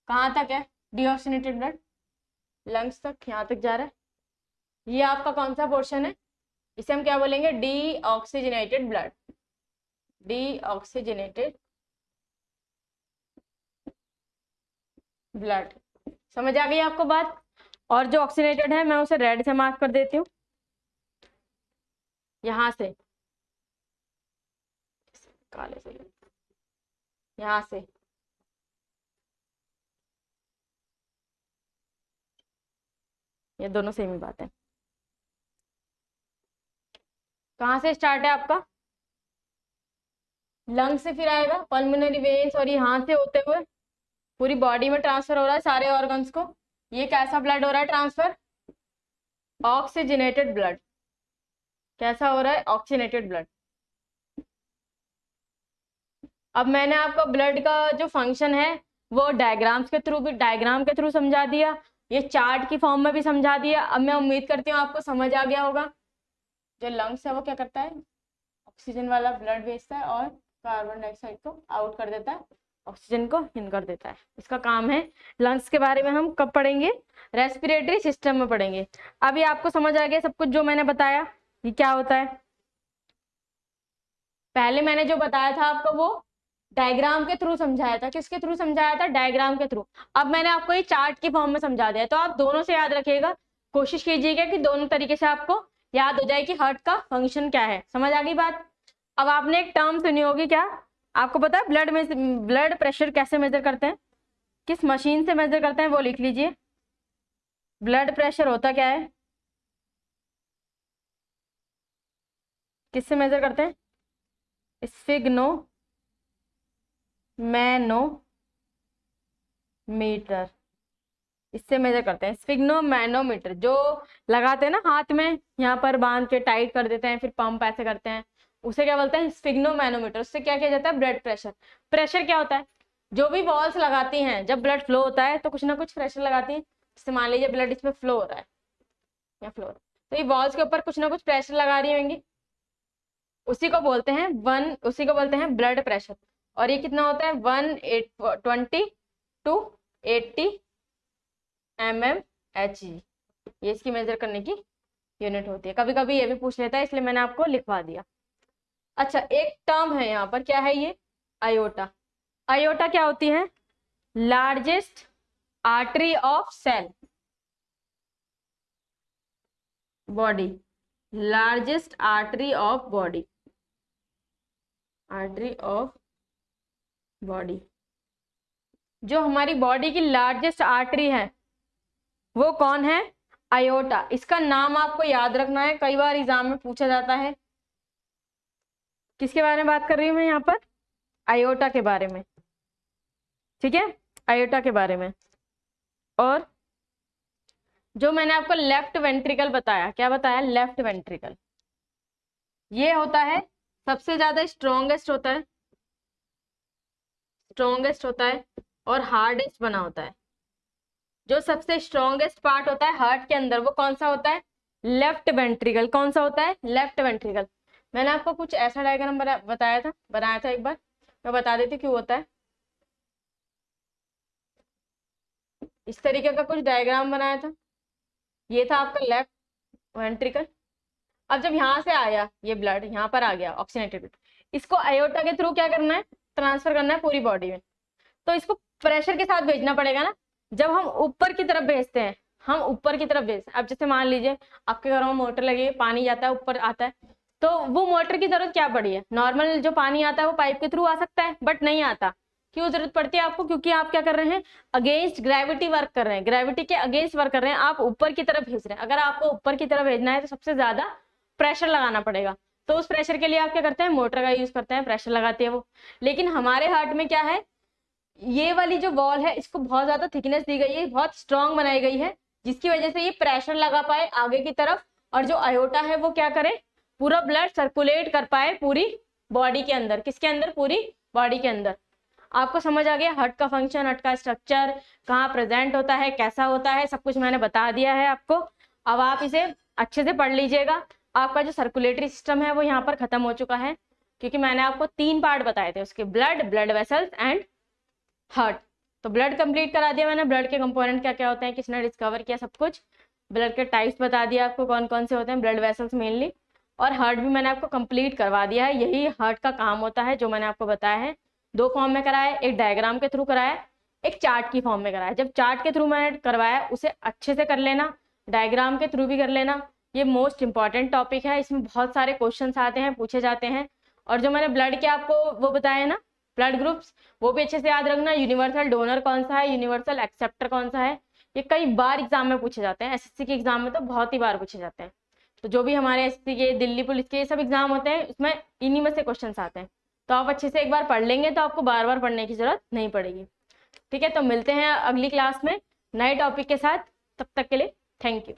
कहाँ तक है डीऑक्सीजनेटेड ब्लड, लंग्स तक, यहाँ तक जा रहा है। ये आपका कौन सा पोर्शन है, इसे हम क्या बोलेंगे, डीऑक्सीजनेटेड ब्लड, डीऑक्सीजनेटेड ब्लड। समझ आ गई आपको बात। और जो ऑक्सीजनेटेड है मैं उसे रेड से मार्क कर देती हूँ, यहाँ से, काले से, यहाँ से, ये दोनों सेम ही बात है। कहाँ से स्टार्ट है आपका, लंग से, फिर आएगा पल्मोनरी वेन्स, और यहाँ से होते हुए पूरी बॉडी में ट्रांसफर हो रहा है सारे ऑर्गन्स को। ये कैसा ब्लड हो रहा है ट्रांसफर, ऑक्सीजनेटेड ब्लड। कैसा हो रहा है, ऑक्सीजनेटेड ब्लड। अब मैंने आपको ब्लड का जो फंक्शन है वो डायग्राम के थ्रू समझा दिया, ये चार्ट की फॉर्म में भी समझा दिया। अब मैं उम्मीद करती हूँ आपको समझ आ गया होगा। जो लंग्स है वो क्या करता है, ऑक्सीजन वाला ब्लड भेजता है और कार्बन डाइऑक्साइड को आउट कर देता है, ऑक्सीजन को इन कर देता है, इसका काम है। लंग्स के बारे में हम कब पढ़ेंगे, रेस्पिरेटरी सिस्टम में पढ़ेंगे। अभी आपको समझ आ गया सब कुछ जो मैंने बताया, ये क्या होता है। पहले मैंने जो बताया था आपको वो डायग्राम के थ्रू समझाया था। किसके थ्रू समझाया था, डायग्राम के थ्रू। अब मैंने आपको ये चार्ट की फॉर्म में समझा दिया, तो आप दोनों से याद रखिएगा, कोशिश कीजिएगा कि दोनों तरीके से आपको याद हो जाए कि हार्ट का फंक्शन क्या है। समझ आ गई बात। अब आपने एक टर्म सुनी होगी, क्या आपको पता है ब्लड प्रेशर कैसे मेजर करते हैं, किस मशीन से मेजर करते हैं, वो लिख लीजिए। ब्लड प्रेशर होता क्या है, किससे मेजर करते हैं, स्फिग्नोमैनोमीटर, इससे मेजर करते हैं। स्फिग्नोमैनोमीटर जो लगाते हैं ना हाथ में, यहाँ पर बांध के टाइट कर देते हैं, फिर पंप ऐसे करते हैं, उसे क्या बोलते हैं, स्फिग्नोमैनोमीटर। उससे क्या किया जाता है, ब्लड प्रेशर। प्रेशर क्या होता है, जो भी वॉल्स लगाती हैं, जब ब्लड फ्लो होता है तो कुछ ना कुछ प्रेशर लगाती है। जैसे मान लीजिए ब्लड इसमें फ्लो हो रहा है, या फ्लो हो रहा है, तो ये वॉल्स के ऊपर कुछ ना कुछ प्रेशर लगा रही होंगी, उसी को बोलते हैं ब्लड प्रेशर। और ये कितना होता है, 120 to 80 mmHg, ये इसकी मेजर करने की यूनिट होती है। कभी कभी ये भी पूछ लेता है, इसलिए मैंने आपको लिखवा दिया। अच्छा, एक टर्म है यहाँ पर, क्या है ये, आयोटा। आयोटा क्या होती है, largest artery of cell body, largest artery of body, artery of body. जो हमारी बॉडी की लार्जेस्ट आर्टरी है वो कौन है, आयोटा। इसका नाम आपको याद रखना है, कई बार एग्जाम में पूछा जाता है। किसके बारे में बात कर रही हूँ मैं यहाँ पर, आयोटा के बारे में, ठीक है, आयोटा के बारे में। और जो मैंने आपको लेफ्ट वेंट्रिकल बताया, क्या बताया, लेफ्ट वेंट्रिकल, ये होता है सबसे ज्यादा स्ट्रॉन्गेस्ट होता है और हार्डेस्ट बना होता है। जो सबसे स्ट्रॉन्गेस्ट पार्ट होता है हार्ट के अंदर, वो कौन सा होता है, लेफ्ट वेंट्रिकल। कौन सा होता है, लेफ्ट वेंट्रिकल। मैंने आपको कुछ ऐसा डायग्राम बनाया था एक बार, मैं बता देती क्यों होता है। इस तरीके का कुछ डायग्राम बनाया था, ये था आपका लेफ्ट वेंट्रिकल। अब जब यहाँ से आया ये ब्लड, यहाँ पर आ गया ऑक्सीजनेटेड ब्लड, इसको आयोटा के थ्रू क्या करना है, ट्रांसफर करना है पूरी बॉडी में। तो इसको प्रेशर के साथ भेजना पड़ेगा ना। जब हम ऊपर की तरफ भेजते हैं, अब जैसे मान लीजिए आपके घरों में मोटर लगी है, पानी जाता है ऊपर आता है, तो वो मोटर की जरूरत क्या पड़ी है, नॉर्मल जो पानी आता है वो पाइप के थ्रू आ सकता है, बट नहीं आता। क्यों जरूरत पड़ती है आपको, क्योंकि आप क्या कर रहे हैं, अगेंस्ट ग्रेविटी वर्क कर रहे हैं, ग्रेविटी के अगेंस्ट वर्क कर रहे हैं, आप ऊपर की तरफ भेज रहे हैं। अगर आपको ऊपर की तरफ भेजना है तो सबसे ज्यादा प्रेशर लगाना पड़ेगा, तो उस प्रेशर के लिए आप क्या करते हैं, मोटर का यूज करते हैं, प्रेशर लगाती है वो। लेकिन हमारे हार्ट में क्या है, ये वाली जो वॉल है इसको बहुत ज्यादा थिकनेस दी गई है, बहुत स्ट्रॉन्ग बनाई गई है, जिसकी वजह से ये प्रेशर लगा पाए आगे की तरफ, और जो आयोटा है वो क्या करे, पूरा ब्लड सर्कुलेट कर पाए पूरी बॉडी के अंदर। किसके अंदर, पूरी बॉडी के अंदर। आपको समझ आ गया हार्ट का फंक्शन, हार्ट का स्ट्रक्चर, कहाँ प्रेजेंट होता है, कैसा होता है, सब कुछ मैंने बता दिया है आपको। अब आप इसे अच्छे से पढ़ लीजिएगा। आपका जो सर्कुलेटरी सिस्टम है वो यहाँ पर खत्म हो चुका है, क्योंकि मैंने आपको 3 पार्ट बताए थे उसके, blood, blood vessels and heart. तो ब्लड कंप्लीट करा दिया मैंने, ब्लड के कंपोनेंट क्या क्या होते हैं, किसने डिस्कवर किया, सब कुछ। ब्लड के टाइप्स बता दिया आपको कौन कौन से होते हैं, ब्लड वेसल्स मेनली। और हार्ट भी मैंने आपको कंप्लीट करवा दिया है। यही हार्ट का काम होता है जो मैंने आपको बताया है। 2 फॉर्म में कराया, एक डायग्राम के थ्रू कराया, एक चार्ट की फॉर्म में कराया। जब चार्ट के थ्रू मैंने करवाया उसे अच्छे से कर लेना, डायग्राम के थ्रू भी कर लेना। ये मोस्ट इंपॉर्टेंट टॉपिक है, इसमें बहुत सारे क्वेश्चंस आते हैं, पूछे जाते हैं। और जो मैंने ब्लड के आपको वो बताया ना, ब्लड ग्रुप्स, वो भी अच्छे से याद रखना। यूनिवर्सल डोनर कौन सा है, यूनिवर्सल एक्सेप्टर कौन सा है, ये कई बार एग्जाम में पूछे जाते हैं। एसएससी के एग्जाम में तो बहुत ही बार पूछे जाते हैं। तो जो भी हमारे एसएससी के, दिल्ली पुलिस के, ये सब एग्जाम होते हैं, उसमें इन्हीं में से क्वेश्चंस आते हैं। तो आप अच्छे से एक बार पढ़ लेंगे तो आपको बार बार पढ़ने की जरूरत नहीं पड़ेगी। ठीक है, तो मिलते हैं अगली क्लास में नए टॉपिक के साथ। तब तक के लिए थैंक यू।